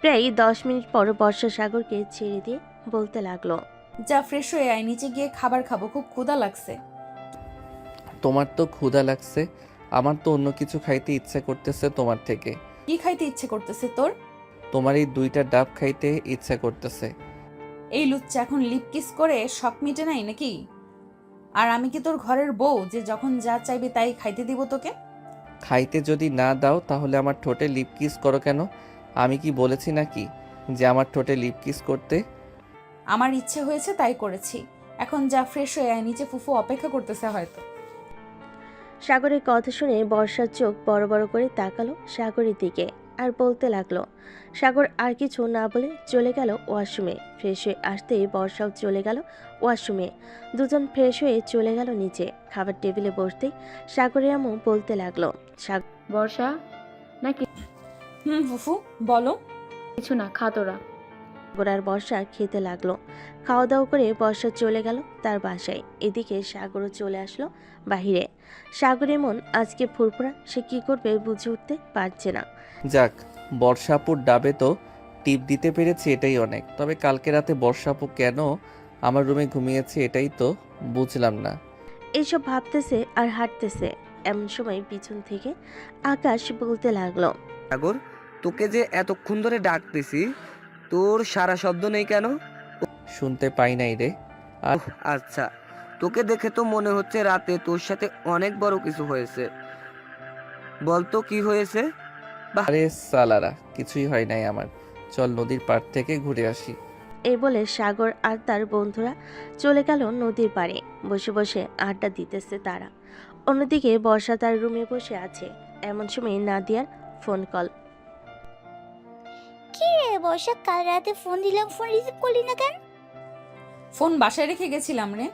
প্রায় 10 মিনিট পর বর্ষা সাগরকে ছেড়ে দিয়ে বলতে লাগলো, যা ফ্রেশ হয়ে আয়, নিচে গিয়ে খাবার খাবো, খুব ক্ষুধা লাগছে। তোমার তো ক্ষুধা লাগছে, আমার তো অন্য কিছু খাইতে ইচ্ছা করতেছে তোমার থেকে। কি খাইতে ইচ্ছে করতেছে তোর? তোমার এই দুইটা ডাব খাইতে ইচ্ছা করতেছে। এই লুচ্চা, এখন লিপ কিস করে শখ মিটে নাই নাকি? আর আমি কি তোর ঘরের বউ যে যখন যা চাইবে তাই খাইতে দিব তোকে? খাইতে যদি না দাও তাহলে আমার ঠোঁটে লিপ কিস করো কেন? আমি কি বলেছি নাকি যে আমার ঠোঁটে লিপ কিস করতে? আমার ইচ্ছে হয়েছে তাই করেছি। এখন যা ফ্রেশ হয়ে আয়, নিচে ফুফু অপেক্ষা করতেছে হয়তো। সাগরের কথা শুনে বর্ষার চোখ বড় বড় করে তাকালো সাগরের দিকে আর বলতে লাগলো। সাগর আর কিছু না বলে চলে গেল ওয়াশরুমে। ফ্রেশ হয়ে আসতেই বর্ষাও চলে গেল ওয়াশরুমে। দুজন ফ্রেশ হয়ে চলে গেল নিচে। খাবার টেবিলে বসতেই সাগরের আম্মু বলতে লাগলো। বর্ষা নাকি ফুফু বলো। কিছু না, খা তোরা। সাগর আর বর্ষা খেতে লাগলো। খাওয়া দাওয়া করে বর্ষা চলে গেল তার বাসায়। এদিকে সাগরও চলে আসলো বাহিরে। সাগরের মন আজকে ফুরফুরা, সে কি করবে বুঝে উঠতে পারছে না। যাক, বর্ষাপুর ডাবে তো টিপ দিতে পেরেছি, এটাই অনেক। তবে কালকে রাতে বর্ষাপু কেন আমার রুমে ঘুমিয়েছে এটাই তো বুঝলাম না। এইসব ভাবতেছে আর হাঁটতেছে, এমন সময় পিছন থেকে আকাশ বলতে লাগলো। সাগর, তোকে যে এতক্ষণ ধরে ডাকতেছি, তোর সারা শব্দ নেই কেন? শুনতে পাই নাই রে। আর আচ্ছা, তোকে দেখে তো মনে হচ্ছে রাতে তোর সাথে অনেক বড় কিছু হয়েছে। বলতো কি হয়েছে? আরে সালারা, কিছুই হয় নাই আমার। চল নদীর পাড় থেকে ঘুরে আসি। এই বলে সাগর আর তার বন্ধুরা চলে গেল নদীর পাড়ে। বসে বসে আড্ডা দিতেছে তারা। অন্যদিকে বর্ষা তার রুমে বসে আছে। এমন সময় নাদিয়ার ফোন কল। কি রে বর্ষা, কাল রাতে ফোন দিলাম, ফোন রিসিভ করলি না কেন? ফোন বাসায় রেখে গেছিলাম রে।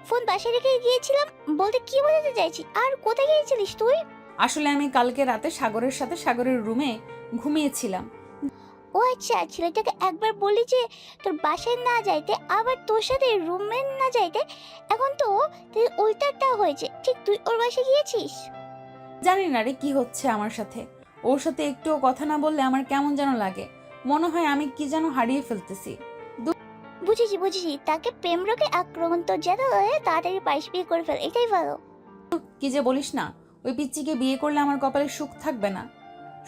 ফোন বাসায় রেখে গিয়েছিলাম বলতে কি বোঝাতে চাইছি? আর কোথায় গিয়েছিলিস তুই? আসলে আমি কালকে রাতে সাগরের সাথে সাগরের রুমে ঘুমিয়েছিলাম। ও আচ্ছা, ছেলেটাকে একবার বললি যে তোর বাসায় না যাইতে, আবার তোর সাথে রুমে না যাইতে। এখন তো তুই উল্টাটা হয়েছে, ঠিক তুই ওর বাসায় গিয়েছিস। জানি না রে কি হচ্ছে আমার সাথে। ওর সাথে একটুও কথা না বললে আমার কেমন যেন লাগে। মনে হয় আমি কি যেন হারিয়ে ফেলতেছি। বুঝেছি বুঝেছি, তাকে প্রেম রোগে আক্রান্ত যেন হয়ে তাড়াতাড়ি পারিস, বিয়ে করে ফেল, এটাই ভালো। কি যে বলিস না, ওই পিচ্চিকে বিয়ে করলে আমার কপালে সুখ থাকবে না।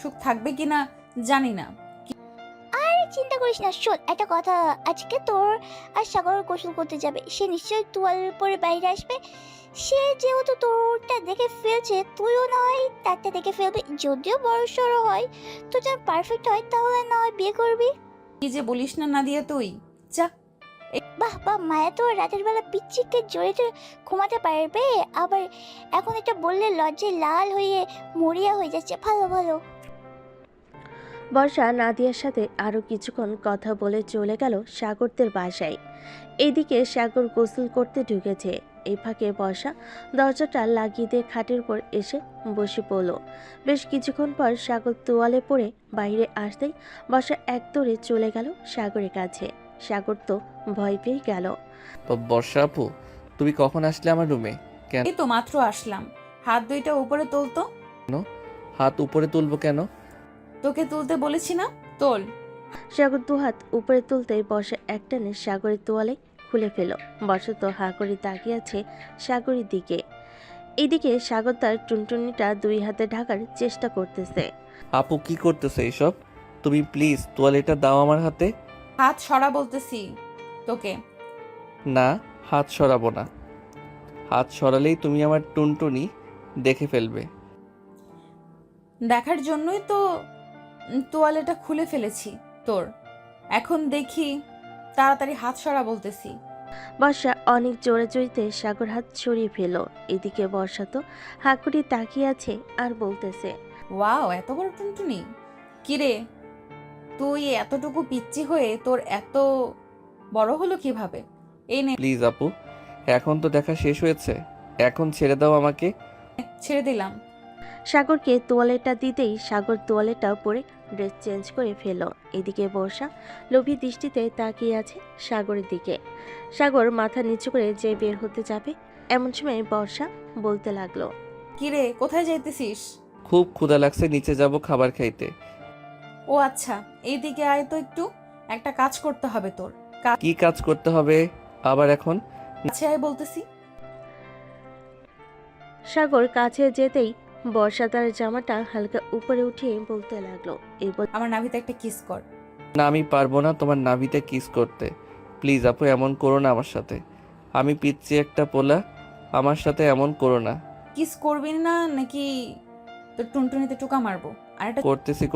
সুখ থাকবে কিনা জানি না। আরে চিন্তা করিস না, শোন একটা কথা। আজকে তোর আর সাগর গোসল করতে যাবে, সে নিশ্চয়ই তোয়াল পরে বাইরে আসবে। সে যেহেতু তোরটা দেখে ফেলছে, তুইও না হয় তারটা দেখে ফেলবি। যদিও বড় সড়ো হয়, তো যেন পারফেক্ট হয়, তাহলে না হয় বিয়ে করবি। কি যে বলিস না নাদিয়া তুই। যা। বাহ বাহ, মায়া তো রাতের বেলা পিচ্চিকে জড়িয়ে ঘুমাতে পারবে, আবার এখন এটা বললে লজ্জায় লাল হয়ে মরিয়া হয়ে যাচ্ছে। ভালো ভালো। বর্ষা নাদিয়ার সাথে আরো কিছুক্ষণ কথা বলে চলে গেল সাগরদের বাসায়। এইদিকে সাগর গোসল করতে ঢুকেছে। এই ফাঁকে বর্ষা দরজাটা লাগিয়ে দিয়ে খাটের উপর এসে বসে পড়ল। বেশ কিছুক্ষণ পর সাগর তোয়ালে পড়ে বাইরে আসতেই বর্ষা এক দৌড়ে চলে গেল সাগরের কাছে। সাগর তো ভয় পেয়ে গেল। বর্ষা আপু, তুমি কখন আসলে আমার রুমে? কেন? এই তো মাত্র আসলাম। হাত দুইটা উপরে তোলতো। হাত উপরে তুলবো কেন? তোকে তুলতে বলেছি না, তোল। সাগর দুহাত উপরে তুলতেই বর্ষা একটানে সাগরের তোয়ালে খুলে ফেল। বর্ষা তো হা করে তাকিয়ে আছে সাগরের দিকে। এদিকে সাগর তার টুনটুনিটা দুই হাতে ঢাকার চেষ্টা করতেছে। আপু কি করতেছে এইসব? তুমি প্লিজ তোয়ালেটা দাও আমার হাতে। হাত সরা বলতেছি তোকে। না, হাত সরাবো না। হাত সরালেই তুমি আমার টুনটুনি দেখে ফেলবে। দেখার জন্যই তো তোয়ালেটা খুলে ফেলেছি তোর। এখন দেখি, তাড়াতাড়ি হাত সরা বলতেছি। বর্ষা অনেক জোরে জড়িতে সাগর হাত সরিয়ে ফেল। এদিকে বর্ষা তো হা করে তাকিয়ে আছে আর বলতেছে। ওয়াও, এত বড় টুনটুনি! কিরে, তুই এতটুকু পিচ্চি হয়ে তোর এত বড় হলো কিভাবে? এই নে। প্লিজ আপু, এখন তো দেখা শেষ হয়েছে, এখন ছেড়ে দাও আমাকে। ছেড়ে দিলাম। সাগরকে তোয়ালেটা দিতেই সাগর তোয়ালেটা পরে ড্রেস চেঞ্জ করে ফেল। এদিকে বর্ষা লোভী দৃষ্টিতে তাকিয়ে আছে সাগরের দিকে। সাগর মাথা নিচু করে যে বের হতে যাবে, এমন সময় বর্ষা বলতে লাগলো। কিরে, কোথায় যাইতেছিস? খুব ক্ষুধা লাগছে, নিচে যাব খাবার খাইতে। ও আচ্ছা, এইদিকে আয় তো একটু। একটা কাজ করতে হবে তোর। কি কাজ করতে হবে আবার এখন? কাছে আয় বলতেছি। সাগর কাছে যেতেই বর্ষা তার জামাটা হালকা উপরে উঠিয়ে বলতে লাগলো। এই আমার নাভিতে একটা কিস কর। না, আমি পারবো না তোমার নাভিতে কিস করতে। প্লিজ আপু, এমন করো না আমার সাথে। আমি পিচ্ছি একটা পোলা, আমার সাথে এমন করো না। কিস করবি না নাকি তোর টুনটুনিতে টুকা মারবো? আর একটা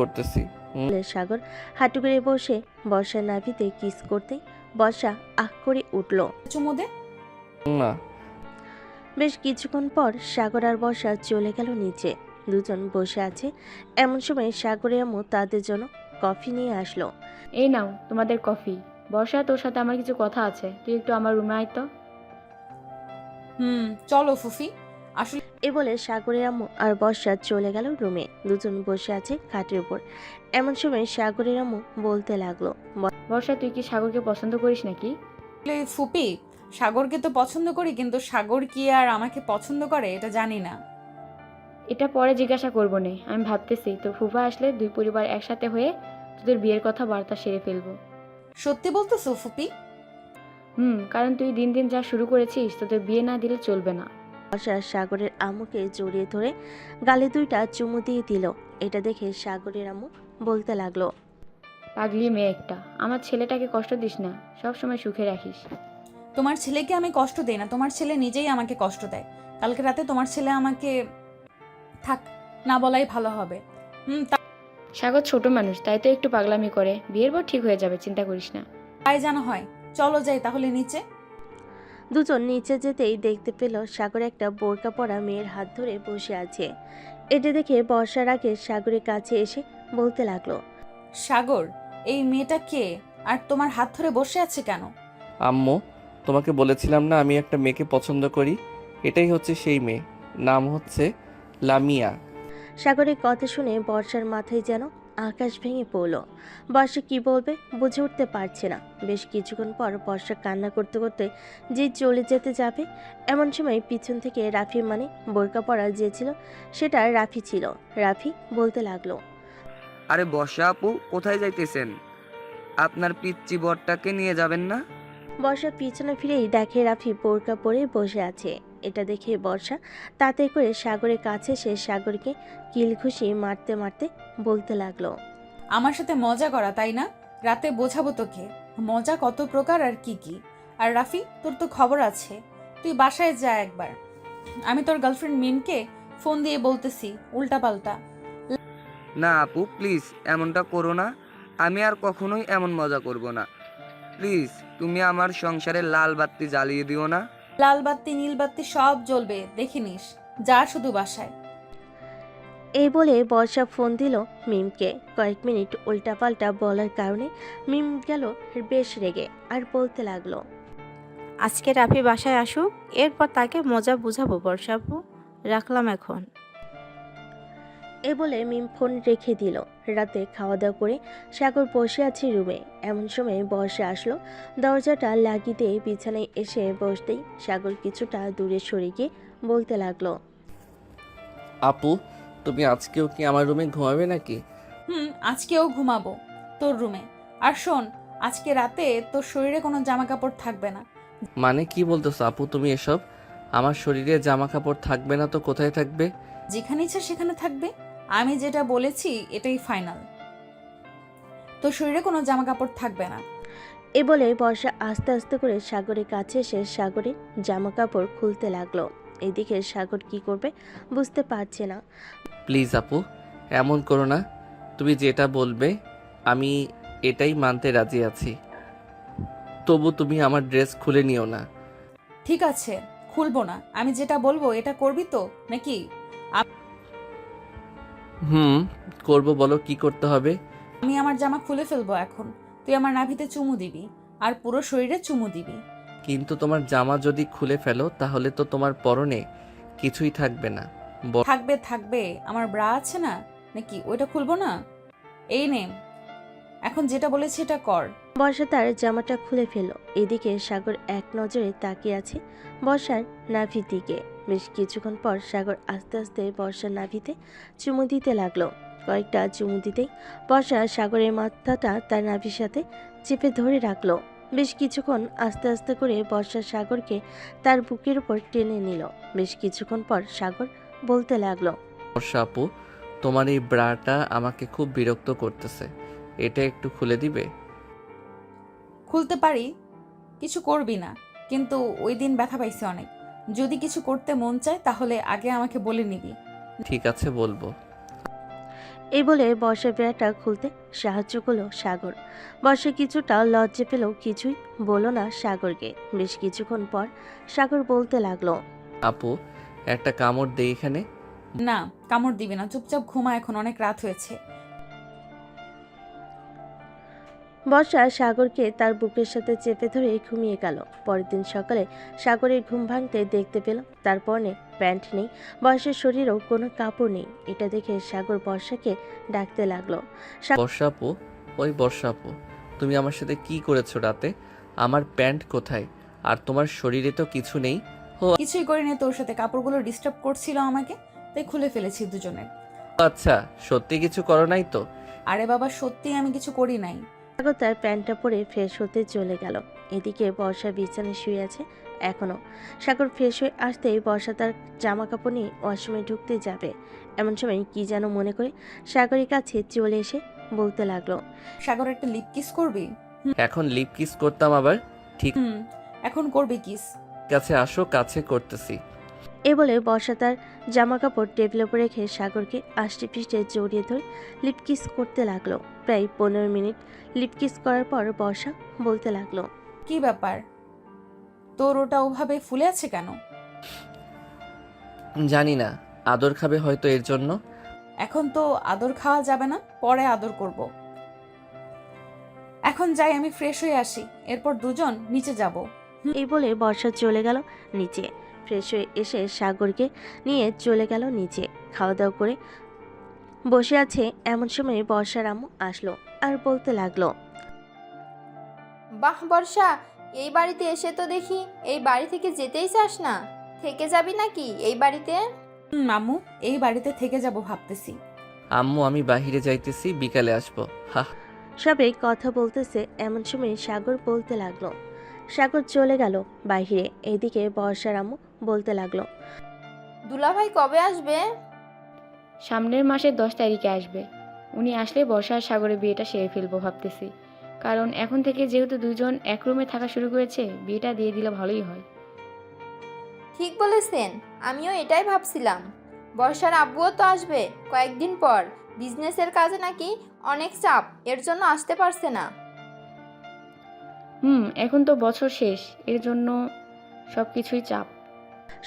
করতেছি। বলে সাগর হাঁটু করে বসে বর্ষার নাভিতে কিস করতেই বর্ষা আহ করে উঠল। চুমু দে। না। বেশ কিছুক্ষণ পর সাগর আর বর্ষা চলে গেল নিচে। দুজন বসে আছে। এমন সময় সাগরের আম্মু তাদের জন্য কফি নিয়ে আসলো। এই নাও তোমাদের কফি। বর্ষা, তোর সাথে আমার কিছু কথা আছে, তুই একটু আমার রুমে আয় তো। চলো ফুফি। আসলে এ বলে সাগরের আম্মু আর বর্ষা চলে গেল রুমে। দুজন বসে আছে খাটের উপর। এমন সময় সাগরের আম্মু বলতে লাগলো, বর্ষা, তুই কি সাগরকে পছন্দ করিস নাকি? ফুপি, সাগরকে তো পছন্দ করি, কিন্তু সাগর কি আর আমাকে পছন্দ করে এটা জানি না। এটা পরে জিজ্ঞাসা করবো নে। আমি ভাবতেছি তোর ফুফা আসলে দুই পরিবার একসাথে হয়ে তোদের বিয়ের কথা বার্তা সেরে ফেলবো। সত্যি বলতেছো ফুপি? কারণ তুই দিন দিন যা শুরু করেছিস, তোদের বিয়ে না দিলে চলবে না। বর্ষা সাগরের আম্মুকে জড়িয়ে ধরে গালে দুইটা চুমু দিয়ে দিল। এটা দেখে সাগরের আম্মু বলতে লাগলো, পাগলি মেয়ে একটা, আমার ছেলেটাকে কষ্ট দিস না, সব সময় সুখে রাখিস। তোমার ছেলেকে আমি কষ্ট দেই না, তোমার ছেলে নিজেই আমাকে কষ্ট দেয়। কালকে রাতে তোমার ছেলে আমাকে থাক না বলাই ভালো হবে। সাগর ছোট মানুষ, তাই তো একটু পাগলামি করে। বিয়ের পর ঠিক হয়ে যাবে, চিন্তা করিস না। তাই জানা হয়। চলো যাই তাহলে নিচে। দুজন নিচে যেতেই দেখতে পেল সাগর একটা বোরকা পরা মেয়ের হাত ধরে বসে আছে। এটা দেখে বর্ষার আগে সাগরের কাছে এসে বলতে লাগলো, সাগর, এই মেয়েটা কে আর তোমার হাত ধরে বসে আছে কেন? আম্মু, তোমাকে বলেছিলাম না আমি একটা মেয়েকে পছন্দ করি, এটাই হচ্ছে সেই মেয়ে। নাম হচ্ছে লামিয়া। সাগরের কথা শুনে বর্ষার মাথায় যেন আকাশ ভেঙে পড়ল। বর্ষা কি বলবে বুঝে উঠতে পারছে না। বেশ কিছুক্ষণ পর বর্ষা কান্না করতে করতে যে চলে যেতে যাবে, এমন সময় পিছন থেকে রাফি, মানে বোরকা পরা যে ছিল সেটা রাফি ছিল। রাফি বলতে লাগলো, আরে বর্ষা আপু, কোথায় যাইতেছেন? আপনার পিচ্চি বরটাকে নিয়ে যাবেন না? বর্ষা পিছনে ফিরেই দেখে রাফি বোরকা পরে বসে আছে। এটা দেখে বর্ষা তাতে করে সাগরের কাছে সে সাগরকে কিলঘুষি মারতে মারতে বলতে লাগলো, আমার সাথে মজা করা, তাই না? রাতে বোঝাবো তোকে মজা কত প্রকার আর কি কি। আর রাফি, তোর তো খবর আছে, তুই বাসায় যা একবার। আমি তোর গার্লফ্রেন্ড মিমকে ফোন দিয়ে বলতেছি উল্টাপাল্টা। না আপু, প্লিজ এমনটা করো না। আমি আর কখনোই এমন মজা করব না। প্লিজ, তুমি আমার সংসারে লাল বাতি জ্বালিয়ে দিও না। লাল বাতি নীল বাতি সব জ্বলবে, দেখে নিস। যা শুধু বাসায়। এই বলে বর্ষা ফোন দিল মিমকে। কয়েক মিনিট উল্টাপাল্টা বলার কারণে মিম গেল বেশ রেগে আর বলতে লাগলো, আজকে রাফি বাসায় আসুক, এরপর তাকে মজা বুঝাবো বর্ষা আপু। রাখলাম এখন। এ বলে মিম ফোন রেখে দিল। রাতে খাওয়া দাওয়া করে সাগর বসে আছে রুমে। এমন সময় বর্ষা আসলো। দরজাটা লাগিয়ে দিয়ে বিছানায় এসে বসতেই সাগর কিছুটা দূরে সরে গিয়ে বলতে লাগলো, আপু, তুমি আজকেও কি আমার রুমে ঘুমাবে নাকি? আজকেও ঘুমাবো তোর রুমে। আর শোন, আজকে রাতে তোর শরীরে কোনো জামা কাপড় থাকবে না। মানে কি বলতেছো আপু তুমি এসব? আমার শরীরে জামা কাপড় থাকবে না তো কোথায় থাকবে? যেখানে ইচ্ছা সেখানে থাকবে। আমি যেটা বলেছি এটাই ফাইনাল। তোর শরীরে কোনো জামা কাপড় থাকবে না। এ বলে বর্ষা আস্তে আস্তে করে সাগরের কাছে এসে সাগরের জামা কাপড় খুলতে লাগলো। এদিকে সাগর কি করবে বুঝতে পারছে না। প্লিজ আপু, এমন করো না। তুমি যেটা বলবে আমি এটাই মানতে রাজি আছি। তবু তুমি আমার ড্রেস খুলে নিও না। ঠিক আছে, খুলবো না। আমি যেটা বলবো এটা করবি তো নাকি? করবো, বলো কি করতে হবে? আমি আমার জামা খুলে ফেলবো এখন। তুই আমার নাভিতে চুমু দিবি আর পুরো শরীরে চুমু দিবি। কিন্তু তোমার জামা যদি খুলে ফেলো তাহলে তো তোমার পরনে কিছুই থাকবে না। থাকবে থাকবে, আমার ব্রা আছে না নাকি? ওইটা খুলবো না? এই নে, এখন যেটা বলেছি এটা কর। বর্ষা তার জামাটা খুলে ফেলল। এদিকে সাগর এক নজরে তাকিয়ে আছে বর্ষার নাভির দিকে। বেশ কিছুক্ষণ পর সাগর আস্তে আস্তে বর্ষার নাভিতে চুমু দিতে লাগলো। কয়েকটা চুমু দিতেই বর্ষা সাগরের মাথাটা তার নাভির সাথে চেপে ধরে রাখলো। বেশ কিছুক্ষণ আস্তে আস্তে করে বর্ষা সাগরকে তার বুকের উপর টেনে নিল। বেশ কিছুক্ষণ পর সাগর বলতে লাগলো, বর্ষা আপু, তোমার এই ব্রাটা আমাকে খুব বিরক্ত করতেছে, এটা একটু খুলে দিবে? খুলতে পারি, কিছু করবি না, কিন্তু ওই দিন ব্যথা পাইছি অনেক। যদি কিছু করতে মন চায় তাহলে আগে আমাকে বলে নিবি। ঠিক আছে, বলবো। এই বলে বর্ষা ব্রাটা খুলতে সাহায্য করলো সাগর। বর্ষা কিছুটা লজ্জা পেলেও কিছুই বলল না সাগরকে। বেশ কিছুক্ষণ পর সাগর বলতে লাগলো, আপু, একটা কামড় দেই এখানে। না, কামড় দিবি না, চুপচাপ ঘুমা, এখন অনেক রাত হয়েছে। বর্ষা সাগরকে তার বুকের সাথে চেপে ধরে ঘুমিয়ে গেল। পরের দিন সকালে সাগরের ঘুম ভাঙতে দেখতে পেল তার পরনে প্যান্ট নেই, বর্ষার শরীরেও কোনো কাপড় নেই। এটা দেখে সাগর বর্ষাকে ডাকতে লাগলো। বর্ষা আপু, ওই বর্ষা আপু, তুমি আমার সাথে কি করেছো রাতে? আমার প্যান্ট কোথায়? আর তোমার শরীরে তো কিছু নেই। কিছুই করিনি, তোর সাথে কাপড়গুলো ডিস্টার্ব করছিল আমাকে, তাই খুলে ফেলেছি দুজনে। আচ্ছা, সত্যি কিছু করো নাই তো? আরে বাবা, সত্যি আমি কিছু করি নাই। সাগর তার প্যান্টটা পরে ফ্রেশ হতে চলে গেল। এদিকে বর্ষা বিছানায় শুয়ে আছে এখনো। সাগর ফ্রেশ হয়ে আসতেই বর্ষা তার জামা কাপড় নিয়ে ওয়াশরুমে ঢুকতে যাবে। এমন সময় কি যেন মনে করে সাগরের কাছে চলে এসে বলতে লাগলো, সাগর, একটা লিপ কিস করবি? এখন লিপ কিস করতাম আবার? ঠিক এখন করবি কিস। আছে, আসো কাছে করতেছি। এ বলে বর্ষা তার জামা কাপড় টেবিলের উপর রেখে সাগরকে আষ্টে পৃষ্ঠে জড়িয়ে ধরে লিপ কিস করতে লাগলো। প্রায় 15 মিনিট লিপ কিস করার পর বর্ষা বলতে লাগলো, কি ব্যাপার, তোর ওটা ওভাবে ফুলে আছে কেন? জানি না, আদর খাবে হয়তো এর জন্য। এখন তো আদর খাওয়া যাবে না, পরে আদর করব। এখন যাই, আমি ফ্রেশ হয়ে আসি, এরপর দুজন নিচে যাব। এই বলে বর্ষা চলে গেল নিচে। ফ্রেশ হয়ে এসে সাগরকে নিয়ে চলে গেল নিচে। খাওয়া দাওয়া করে বসে আছে এমন সময় বর্ষার আম্মু আসলো আর বলতে লাগলো, বাহ বর্ষা, এই বাড়িতে এসে তো দেখি এই বাড়ি থেকে যেতেই চাস না। থেকে যাবি নাকি এই বাড়িতে? মামু, এই বাড়িতে থেকে যাব ভাবতেছি। আম্মু, আমি বাহিরে যাইতেছি, বিকালে আসবো। হা। সবাই কথা বলতেছে এমন সময় সাগর বলতে লাগলো। সাগর চলে গেল বাইরে। এদিকে বর্ষার আম্মু বলতে লাগলো, দুলাভাই কবে আসবে? সামনের মাসের 10 তারিখে আসবে। উনি আসলে বর্ষা আর সাগরের বিয়েটা সেরে ফেলবো ভাবতেছি। কারণ এখন থেকে যেহেতু দুজন এক রুমে থাকা শুরু করেছে, বিয়েটা দিয়ে দিলে ভালোই হয়। ঠিক বলেছেন, আমিও এটাই ভাবছিলাম। বর্ষার আব্বুও তো আসবে কয়েকদিন পর। বিজনেসের কাজে নাকি অনেক চাপ, এর জন্য আসতে পারছে না। এখন তো বছর শেষ, এর জন্য সব কিছুই চাপ।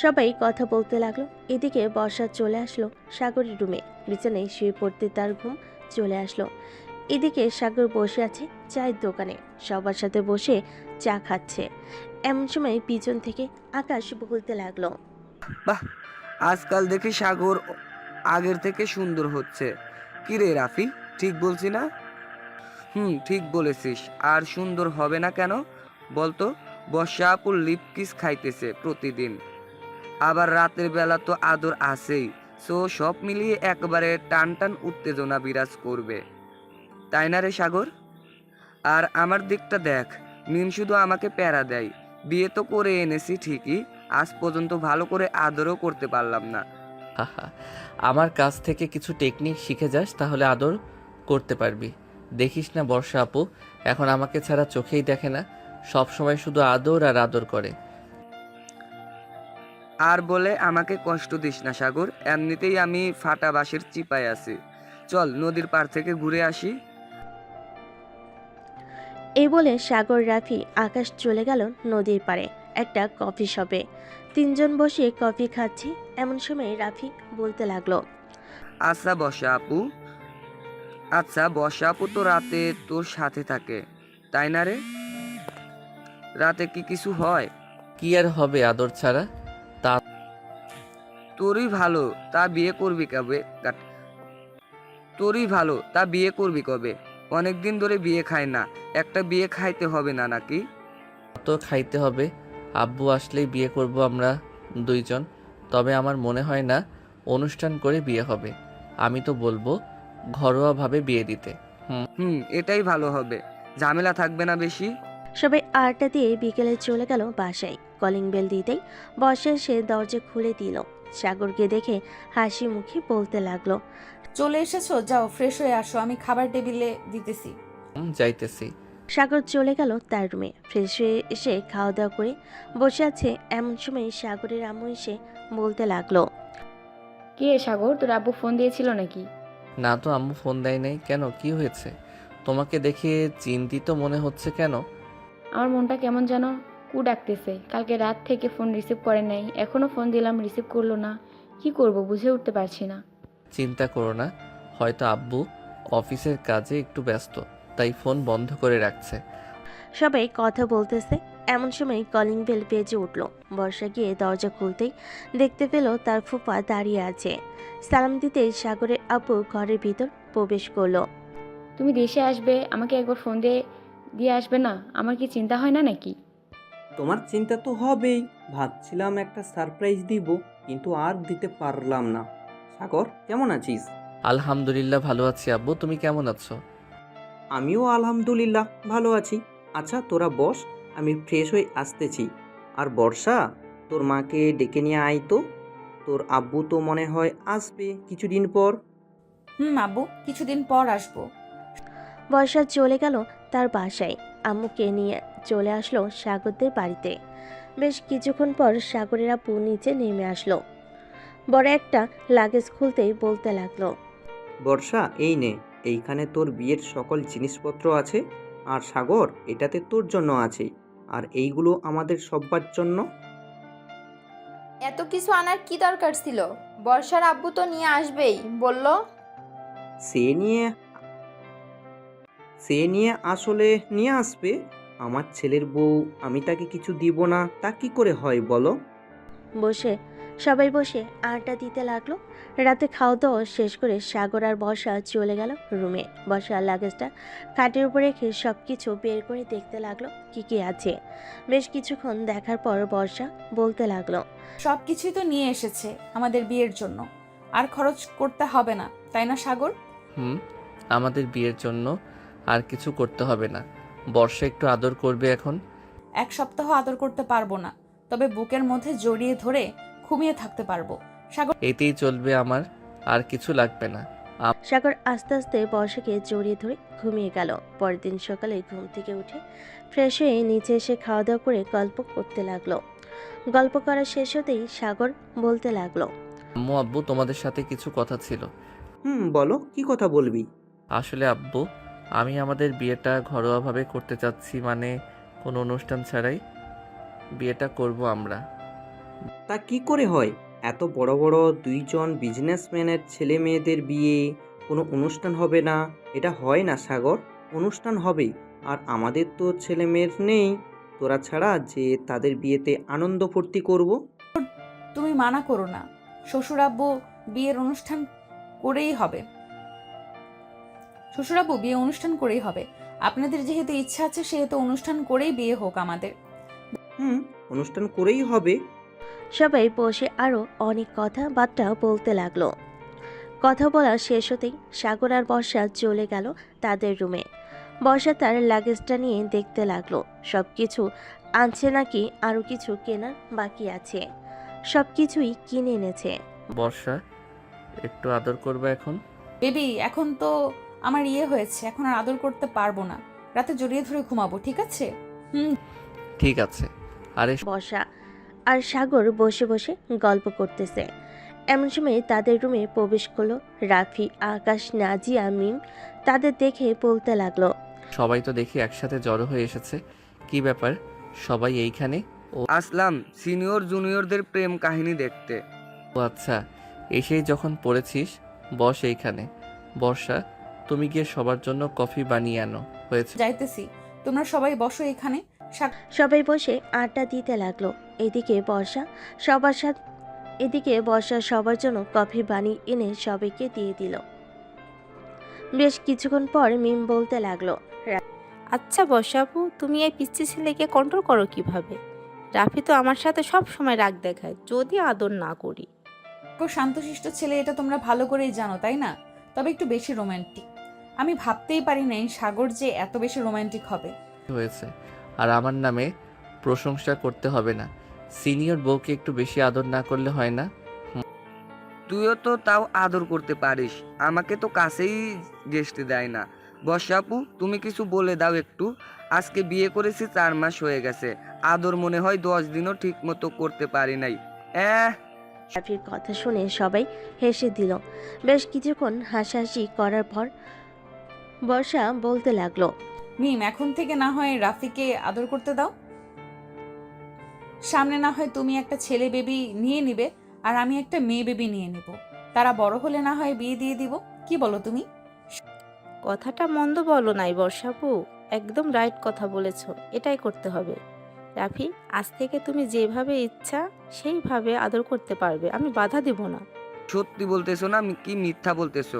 সবাই কথা বলতে লাগলো। এদিকে বর্ষা চলে আসলো সাগরের রুমে। বিছানায় শুয়ে পড়তে তার ঘুম চলে আসলো। এদিকে সাগর বসে আছে চায়ের দোকানে, সবার সাথে বসে চা খাচ্ছে। এমন সময় পিছন থেকে আকাশ বলতে লাগলো, বাহ, আজকাল দেখি সাগর আগের থেকে সুন্দর হচ্ছে। কি রে রাফি, ঠিক বলছি না? ঠিক বলেছিস। আর সুন্দর হবে না কেন বলতো? বর্ষা আপুর লিপ কিস খাইতেছে প্রতিদিন, আবার রাতের বেলা তো আদর আছেই। সো সব মিলিয়ে একবারে টান টান উত্তেজনা বিরাজ করবে, তাই না রে সাগর? আর আমার দিকটা দেখ, মিম শুধু আমাকে প্যারা দেয়। বিয়ে তো করে এনেছি ঠিকই, আজ পর্যন্ত ভালো করে আদরও করতে পারলাম না। হাহা, আমার কাছ থেকে কিছু টেকনিক শিখে যাস, তাহলে আদর করতে পারবি। দেখিস না বর্ষা আপু এখন আমাকে ছাড়া চোখেই দেখে না, সব সময় শুধু আদর আর আদর করে। আর বলে আমাকে কষ্ট দিস না সাগর, এমনিতেই আমি ফাটা বাঁশের চিপায় আছি। চল নদীর পাড় থেকে ঘুরে আসি। এই বলে সাগর, রাফি, আকাশ চলে গেল নদীর পাড়ে একটা কফি শপে। তিনজন বসে কফি খাচ্ছি। এমন সময় রাফি বলতে লাগলো, আচ্ছা বর্ষা আপু তো রাতে তোর সাথে থাকে, তাই না রে? রাতে কি কিছু হয়? কি আর হবে আদর ছাড়া? তোরই ভালো, তা বিয়ে করবি কবে? অনেকদিন ধরে বিয়ে খায় না, একটা বিয়ে খাইতে হবে না নাকি? তো খাইতে হবে। আব্বু আসলেই বিয়ে করব আমরা দুইজন। তবে আমার মনে হয় না অনুষ্ঠান করে বিয়ে হবে। আমি তো বলবো ঘরোয়াভাবে বিয়ে দিতে। এটাই ভালো হবে, ঝামেলা থাকবে না বেশি। সবাই আড্ডা দিয়ে বিকেলে চলে গেল বাসায়। কলিং বেল দিতেই বর্ষা এসে দরজা খুলে দিল। সাগরকে দেখে হাসি মুখে বলতে লাগলো, চলে এসেছো, যাও ফ্রেশ হয়ে আসো, আমি খাবার টেবিলে দিতেছি। যাইতেছি। সাগর চলে গেল তার রুমে। ফ্রেশ হয়ে এসে খাওয়া দাওয়া করে বসে আছে এমন সময় সাগরের আম্মু এসে বলতে লাগলো, কি রে সাগর, তোর আব্বু ফোন দিয়েছিল নাকি? না তো, আম্মু ফোন দেয় নাই। কেন, কি হয়েছে? তোমাকে দেখে চিন্তিত মনে হচ্ছে কেন? আমার মনটা কেমন যেন কু ডাকতেছে। কালকে রাত থেকে ফোন রিসিভ করে নাই, এখনও ফোন দিলাম রিসিভ করলো না। কি করব বুঝে উঠতে পারছি না। চিন্তা করো না, হয়তো আব্বু অফিসের কাজে একটু ব্যস্ত, তাই ফোন বন্ধ করে রাখছে। সবাই কথা বলতেছে, এমন সময় কলিং বেল বেজে উঠল। বর্ষা গিয়ে দরজা খুলতেই দেখতে পেল তার ফুফা দাঁড়িয়ে আছে। সালাম দিতেই সাগরের আব্বু ঘরের ভিতর প্রবেশ করলো। তুমি দেশে আসবে, আমাকে একবার ফোন দিয়ে আসবে না? আমার কি চিন্তা হয় না নাকি? তোমার চিন্তা তো হবেই। ভাবছিলাম একটা সারপ্রাইজ দিব, কিন্তু আর দিতে পারলাম না। সাগর, কেমন আছিস? আলহামদুলিল্লাহ ভালো আছি আব্বু, তুমি কেমন আছো? আমিও আলহামদুলিল্লাহ ভালো আছি। আচ্ছা তোরা বস, আমি ফ্রেশ হয়ে আসতেছি। আর বর্ষা, তোর মাকে ডেকে নিয়ে আয় তো। তোর আব্বু তো মনে হয় আসবে কিছুদিন পর। আব্বু কিছুদিন পর আসবো। বর্ষা চলে গেল তার বাসায়। আম্মুকে নিয়ে চলে আসলো সাগরদের বাড়িতে। বেশ কিছুক্ষণ পর সাগরের আব্বু নিচে নেমে আসলো। বড় একটা লাগেজ খুলতেই বলতে লাগলো, বর্ষা, এই নে, এইখানে তোর বিয়ের সকল জিনিসপত্র আছে। আর সাগর, এটাতে তোর জন্য আছে। আর এইগুলো আমাদের সব্বার জন্য। এত কিছু আনার কি দরকার ছিল? বর্ষার আব্বু তো নিয়ে আসবেই বলল। সে নিয়ে আসলে নিয়ে আসবে। আমার ছেলের বউ, আমি তাকে কিছু দিব না তা কি করে হয় বলো? সবাই বসে আড্ডা দিতে লাগলো। রাতে খাওয়া দাওয়া শেষ করে সাগর আর বর্ষা চলে গেল রুমে। বর্ষা লাগেজটা খাটের উপর রেখে সব কিছু বের করে দেখতে লাগলো কি কি আছে। বেশ কিছুক্ষণ দেখার পর বর্ষা বলতে লাগলো, সব কিছুই তো নিয়ে এসেছে আমাদের বিয়ের জন্য, আর খরচ করতে হবে না, তাই না সাগর? আমাদের বিয়ের জন্য আর কিছু করতে হবে না। বর্ষা একটু আদর করবে এখন। 1 সপ্তাহ আদর করতে পারবো না, তবে বুকের মধ্যে জড়িয়ে ধরে ঘুমিয়ে থাকতে পারবো। সাগর, এতেই চলবে, আমার আর কিছু লাগবে না। সাগর আস্তে আস্তে বর্ষাকে জড়িয়ে ধরে ঘুমিয়ে গেল। পরের দিন সকালে ঘুম থেকে উঠে ফ্রেশ হয়ে নিচে এসে খাওয়া দাওয়া করে গল্প করতে লাগলো। গল্প করা শেষ হতেই সাগর বলতে লাগলো, আম্মু আব্বু তোমাদের সাথে কিছু কথা ছিল। বলো, কি কথা বলবি? আসলে আব্বু, আমি আমাদের বিয়েটা ঘরোয়াভাবে করতে চাচ্ছি, মানে কোনো অনুষ্ঠান ছাড়াই বিয়েটা করব আমরা। তা কি করে হয়? এত বড় বড় দুইজন বিজনেসম্যানের ছেলে মেয়েদের বিয়ে, কোনো অনুষ্ঠান হবে না? এটা হয় না সাগর, অনুষ্ঠান হবে। আর আমাদের তো ছেলে মেয়ের নেই, তোরা ছাড়া যে তাদের বিয়েতে আনন্দ ফুর্তি করব। তুমি মানা করো না, শ্বশুরাব্বু বিয়ের অনুষ্ঠান করেই হবে। শ্বশুরাব্বু বিয়ে অনুষ্ঠান করেই হবে। আপনাদের যেহেতু ইচ্ছা আছে সেহেতু অনুষ্ঠান করেই বিয়ে হোক আমাদের। অনুষ্ঠান করেই হবে। সবাই বসে আরো অনেক কথাবার্তা বলতে লাগলো। কথা বলা শেষ হতেই সাগর আর বর্ষা চলে গেল তাদের রুমে। বর্ষা তার লাগেজটা নিয়ে দেখতে লাগলো সব কিছু আনছে নাকি আরো কিছু কেনার বাকি আছে। সব কিছুই কিনে এনেছে। বর্ষা, একটু আদর করবে এখন। বেবি, এখন তো আমার হয়েছে, এখন আর আদর করতে পারবো না। রাতে জড়িয়ে ধরে ঘুমাবো, ঠিক আছে? ঠিক আছে। আরে বর্ষা আর সাগর বসে বসে গল্প করতেছে। এমন সময় তাদের রুমে প্রবেশ করলো রাফি, আকাশ, নাজিয়া, মিম। তাদের দেখে বলতে লাগলো, সবাই তো দেখি একসাথে জড়ো হয়ে এসেছে, কি ব্যাপার সবাই এইখানে? আসলাম সিনিয়র জুনিয়রদের প্রেম কাহিনী দেখতে। ও আচ্ছা, এসেই যখন পড়েছিস বস এইখানে। বর্ষা, তুমি গিয়ে সবার জন্য কফি বানিয়ে আনো। হয়েছে? যাইতেছি, তোমরা সবাই বসো এখানে। সবাই বসে আড্ডা দিতে লাগলো। এদিকে বর্ষা সবার জন্য কফি বানিয়ে এনে সবাইকে দিয়ে দিল। বেশ কিছুক্ষণ পর মিম বলতে লাগলো, আচ্ছা বর্ষাপু, তুমি এই পিচ্চি ছেলেকে কন্ট্রোল করো কিভাবে? রাফি তো আমার সাথে সব সময় রাগ দেখায় যদি আদর না করি। খুব শান্তশিষ্ট ছেলে, এটা তোমরা ভালো করেই জানো, তাই না? তবে একটু বেশি রোমান্টিক। আমি ভাবতেই পারি নাই সাগর যে এত বেশি রোমান্টিক হবে। হয়েছে, আর আমার নামে প্রশংসা করতে হবে না। সিনিয়র বউকে একটু বেশি আদর না করলে হয় না? তুইও তো তাও আদর করতে পারিস, আমাকে তো কাছেই ঘেঁষতে দেয় না। বর্ষাপু, তুমি কিছু বলে দাও একটু। আজকে বিয়ে করেছি 4 মাস হয়ে গেছে, আদর মনে হয় 10 দিনও ঠিক মতো করতে পারি নাই। রাফির কথা শুনে সবাই হেসে দিল। বেশ কিছুক্ষণ হাসাহাসি করার পর বর্ষা বলতে লাগলো, মিম, এখন থেকে না হয় রাফিকে আদর করতে দাও। সামনে না হয় তুমি একটা ছেলে বেবি নিয়ে নিবে, আর আমি একটা মেয়ে বেবি নিয়ে নেব। তারা বড় হলে না হয় বিয়ে দিয়ে দিব। কি বলো তুমি? কথাটা মন্দ বলো নাই বর্ষাপু, একদম রাইট কথা বলেছ। এটাই করতে হবে। রাফি, আজ থেকে তুমি যেভাবে ইচ্ছা সেইভাবে আদর করতে পারবে, আমি বাধা দিব না। সত্যি বলতেছো না কি মিথ্যা বলতেছো?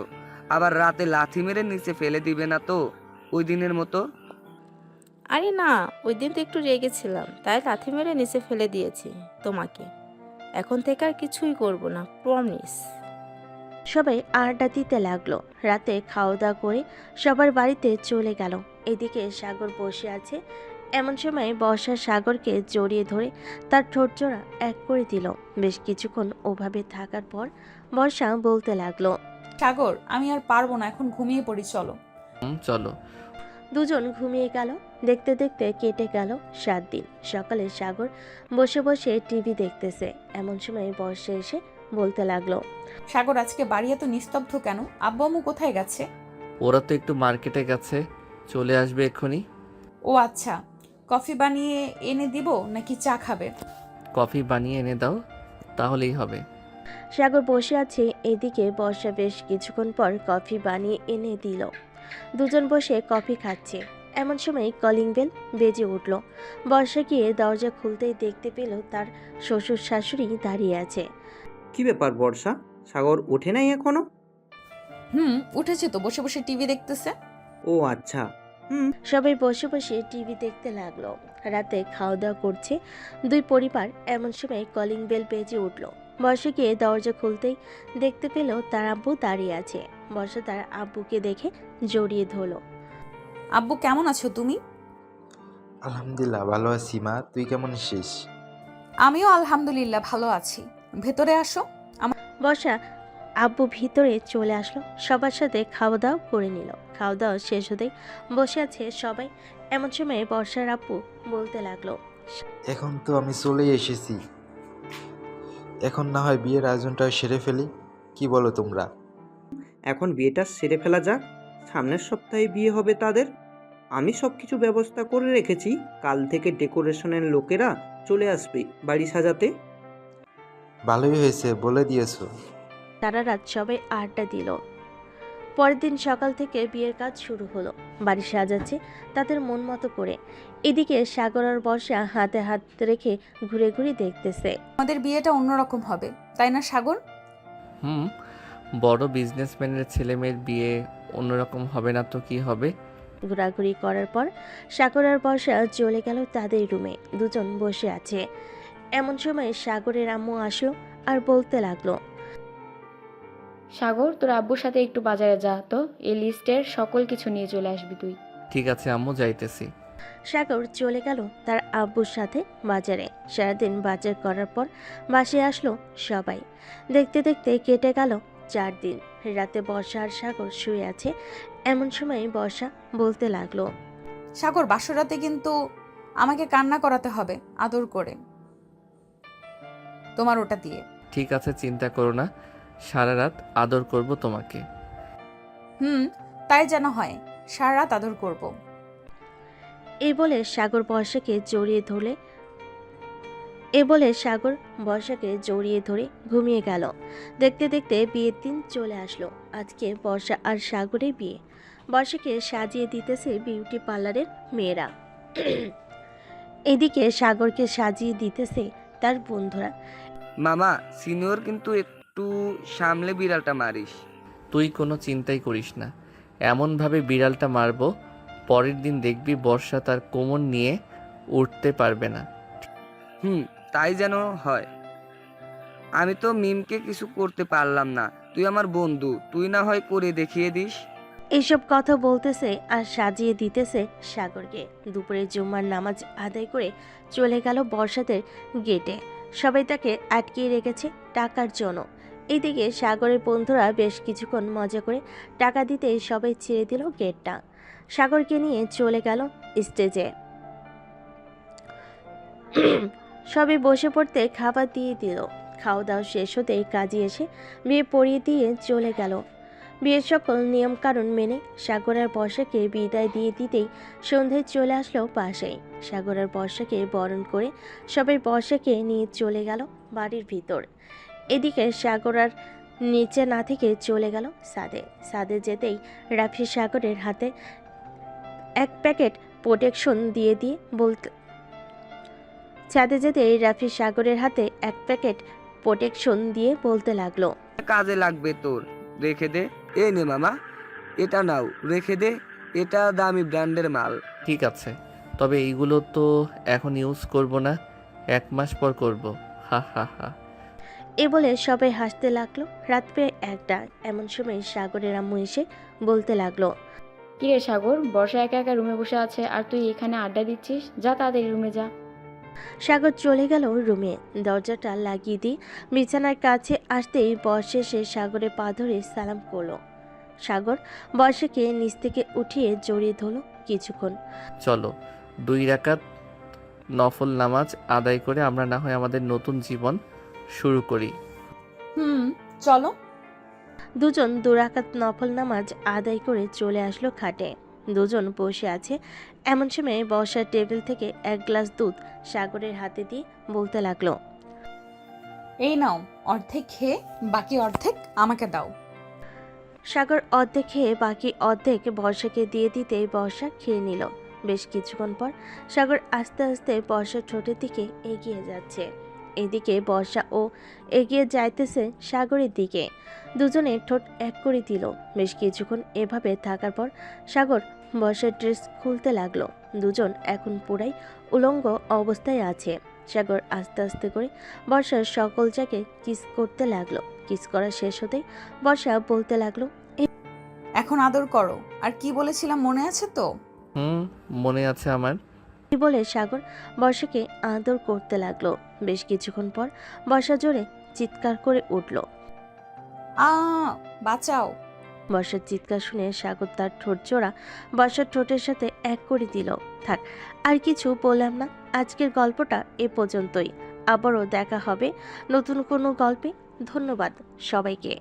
আবার রাতে লাথি মেরে নিচে ফেলে দিবে না তো ওই দিনের মতো? আরে না, ওই দিন তো একটু রেগেছিলাম, তাই লাথি মেরে নিচে ফেলে দিয়েছি তোমাকে। এখন থেকে আর কিছুই করব না, প্রমিস। সবাই আড্ডা দিতে লাগলো। রাতে খাওয়া দাওয়া করে সবার বাড়িতে চলে গেল। এদিকে সাগর বসে আছে। এমন সময় বর্ষা সাগরকে জড়িয়ে ধরে তার ঠোঁটজোড়া এক করে দিল। বেশ কিছুক্ষণ ওভাবে থাকার পর বর্ষা বলতে লাগলো, সাগর, আমি আর পারবো না, এখন ঘুমিয়ে পড়ি, চলো। চলো। দুজন ঘুমিয়ে গেল। দেখতে দেখতে কেটে গেল 7 দিন। সকালে সাগর বসে বসে টিভি দেখতেছে। এমন সময় বর্ষা এসে বলতে লাগলো, সাগর, আজকে বাড়ি এত নিস্তব্ধ কেন? আব্বু আম্মু কোথায় গেছে? ওরা তো একটু মার্কেটে গেছে, চলে আসবে এক্ষুনি। ও আচ্ছা, কফি বানিয়ে এনে দিব নাকি চা খাবে? কফি বানিয়ে এনে দাও, তাহলেই হবে। সাগর বসে আছে। এদিকে বর্ষা বেশ কিছুক্ষণ পর কফি বানিয়ে এনে দিল। দুজন বসে কফি খাচ্ছে। এমন সময় কলিং বেল বেজে উঠল। বর্ষা গিয়ে দরজা খুলতেই দেখতে পেল তার শ্বশুর শাশুড়ি দাঁড়িয়ে আছে। কি ব্যাপার বর্ষা, সাগর ওঠে নাই এখনো? উঠেছে তো, বসে বসে টিভি দেখতেছে। ও আচ্ছা। সবাই বসে বসে টিভি দেখতে লাগলো। রাতে খাওয়া দাওয়া করছে দুই পরিবার। এমন সময় কলিং বেল বেজে উঠল। বর্ষা গিয়ে দরজা খুলতেই দেখতে পেল তার আব্বু দাঁড়িয়ে আছে। বর্ষা তার আব্বুকে দেখে জড়িয়ে ধরল। আব্বু, কেমন আছো তুমি? আলহামদুলিল্লাহ ভালো আছি মা, তুই কেমন আছিস? আমিও আলহামদুলিল্লাহ ভালো আছি। ভেতরে আসো। বর্ষা আব্বু ভিতরে চলে আসলো। সবার সাথে খাওয়া দাওয়া করে নিল। খাওয়া দাওয়া শেষ হতেই বসে আছে সবাই। এমন সময় বর্ষার আব্বু বলতে লাগলো, এখন তো আমি চলেই এসেছি, এখন না হয় বিয়ের আয়োজনটা সেরে ফেলি, কি বলো তোমরা? এখন বিয়েটা সেরে ফেলা যাক, সামনের সপ্তাহে বিয়ে হবে তাদের। আমি সব কিছু ব্যবস্থা করে রেখেছি, কাল থেকে ডেকোরেশনের লোকেরা চলে আসবে বাড়ি সাজাতে। ভালোই হয়েছে বলে দিয়েছো। সারা রাত সবাই আড্ডা দিল। পরের দিন সকাল থেকে বিয়ের কাজ শুরু হলো। বাড়ি সাজাচ্ছে তাদের মন মতো করে। এদিকে সাগর আর বর্ষা হাতে হাত রেখে ঘুরে ঘুরে দেখতেছে। আমাদের বিয়েটা অন্যরকম হবে, তাই না সাগর? বড় বিজনেসম্যানের ছেলে মেয়ের বিয়ে অন্যরকম হবে না তো কি হবে? ঘোরাঘুরি করার পর সাগর আর বর্ষা চলে গেল তাদের রুমে। দুজন বসে আছে। এমন সময় সাগরের আম্মু আসলো আর বলতে লাগলো, সাগর, তোর আব্বুর সাথে একটু বাজারে যা তো, এই লিস্টের সকল কিছু নিয়ে চলে আসবি তুই। ঠিক আছে আম্মু, যাইতেছি। সাগর চলে গেল তার আব্বুর সাথে বাজারে। সারাদিন বাজার করার পর বাসায় আসলো সবাই। দেখতে দেখতে কেটে গেল 4 দিন। রাতে বর্ষা আর সাগর শুয়ে আছে। এমন সময় বর্ষা বলতে লাগলো, সাগর, বাসরাতে কিন্তু আমাকে কান্না করাতে হবে আদর করে, তোমার ওটা দিয়ে। ঠিক আছে, চিন্তা করো না, সারা রাত আদর করব তোমাকে। তাই যেন হয়, সারা রাত আদর করব। এই বলে সাগর বর্ষাকে জড়িয়ে ধরে ঘুমিয়ে গেল। দেখতে দেখতে বিয়ের দিন চলে আসলো। আজকে বর্ষা আর সাগরের বিয়ে। বর্ষাকে সাজিয়ে দিতেছে বিউটি পার্লারের মেয়েরা। এদিকে সাগরকে সাজিয়ে দিতেছে তার বন্ধুরা। মামা, সিনিয়র কিন্তু একটু সামলে বিড়ালটা মারিস। তুই কোনো চিন্তাই করিস না, এমনভাবে বিড়ালটা মারবো পরের দিন দেখবি বর্ষা তার কোমর নিয়ে উঠতে পারবে না। তাই যেন হয়। আমি তো মিমকে কিছু করতে পারলাম না, তুই আমার বন্ধু, তুই না হয় করে দেখিয়ে দিস। এইসব কথা বলতেছে আর সাজিয়ে দিতেছে সাগরকে। দুপুরে জুম্মার নামাজ আদায় করে চলে গেল বর্ষাদের গেটে। সবাই তাকে আটকিয়ে রেখেছে টাকার জন্য। এদিকে সাগরের বন্ধুরা বেশ কিছুক্ষণ মজা করে টাকা দিতে সবাই ছেড়ে দিল গেটটা। সাগরকে নিয়ে চলে গেল স্টেজে। সবাই বসে পড়তে খাবার দিয়ে দিল। খাওয়া দাওয়া শেষ হতে কাজী এসে বিয়ে পড়িয়ে দিয়ে চলে গেল। বিয়ের সকল নিয়মকানুন মেনে সাগর আর বর্ষাকে বিদায় দিয়ে দিতেই সন্ধ্যায় চলে আসলো বাসায়। সাগর আর বর্ষাকে বরণ করে সবাই বর্ষাকে নিয়ে চলে গেল বাড়ির ভিতর। এদিকে সাগর আর নিচে না থেকে চলে গেল ছাদে। ছাদে যেতেই রাফি সাগরের হাতে এক প্যাকেট প্রোটেকশন দিয়ে বলতে ছাদে যেতেই রাফি সাগরের হাতে এক প্যাকেট প্রোটেকশন দিয়ে বলতে লাগলো, কাজে লাগবে তোর, রেখে দে। এই নে মামা, এটা নাও, রেখে দে, এটা দামি ব্র্যান্ডের মাল। ঠিক আছে, তবে এইগুলো তো এখন ইউজ করব না, 1 মাস পর করব। হা হা হা। এ বলে সবাই হাসতে লাগলো। রাত প্রায় 1টা। এমন সময় সাগরের আম্মু এসে বলতে লাগলো, কিরে সাগর, বর্ষা একা একা রুমে বসে আছে আর তুই এখানে আড্ডা দিচ্ছিস? যা তাড়াতাড়ি রুমে যা। সাগর চলে গেল রুমে। দরজাটা লাগিয়ে দিয়ে বিছানার কাছে আসতেই বর্ষা এসে সাগরের পা ধরে সালাম করলো। সাগর বর্ষাকে নিচ থেকে উঠিয়ে জড়িয়ে ধরল কিছুক্ষণ। চলো 2 রাকাত নফল নামাজ আদায় করে আমরা না হয় আমাদের নতুন জীবন শুরু করি। চলো। দুজন 2 রাকাত নফল নামাজ আদায় করে চলে আসলো খাটে। দুজন বসে আছে। এমন সময় বর্ষার টেবিল থেকে 1 গ্লাস দুধ সাগরের হাতে দিয়ে বলতে লাগলো, এই নাও, অর্ধেক খেয়ে বাকি অর্ধেক আমাকে দাও। সাগর অর্ধেক খেয়ে বাকি অর্ধেক বর্ষাকে দিয়ে দিতেই বর্ষা খেয়ে নিল। বেশ কিছুক্ষণ পর সাগর আস্তে আস্তে বর্ষার ঠোঁটের দিকে এগিয়ে যাচ্ছে। এদিকে বর্ষা ও এগিয়ে যাইতেছে সাগরের দিকে। দুজনে ঠোঁট এক করে দিল। বেশ কিছুক্ষণ এভাবে থাকার পর সাগর বর্ষার ড্রেস খুলতে লাগলো। দুজন এখন পুরাই উলঙ্গ অবস্থায় আছে। সাগর আস্তে আস্তে করে বর্ষার সকল জায়গায় কিস করতে লাগলো। কিস করা শেষ হতেই বর্ষা বলতে লাগলো, এখন আদর করো। আর কি বলেছিলাম মনে আছে তো? মনে আছে আমার। এই বলে সাগর বর্ষাকে আদর করতে লাগলো। বেশ কিছুক্ষণ পর বর্ষা জোরে চিৎকার করে উঠল। বাঁচাও। বর্ষার চিৎকার শুনে সাগর তার ঠোঁট জোড়া বর্ষার ঠোঁটের সাথে এক করে দিল। থাক, আর কিছু বললাম না। আজকের গল্পটা এ পর্যন্তই। আবারও দেখা হবে নতুন কোনো গল্পে। ধন্যবাদ সবাইকে।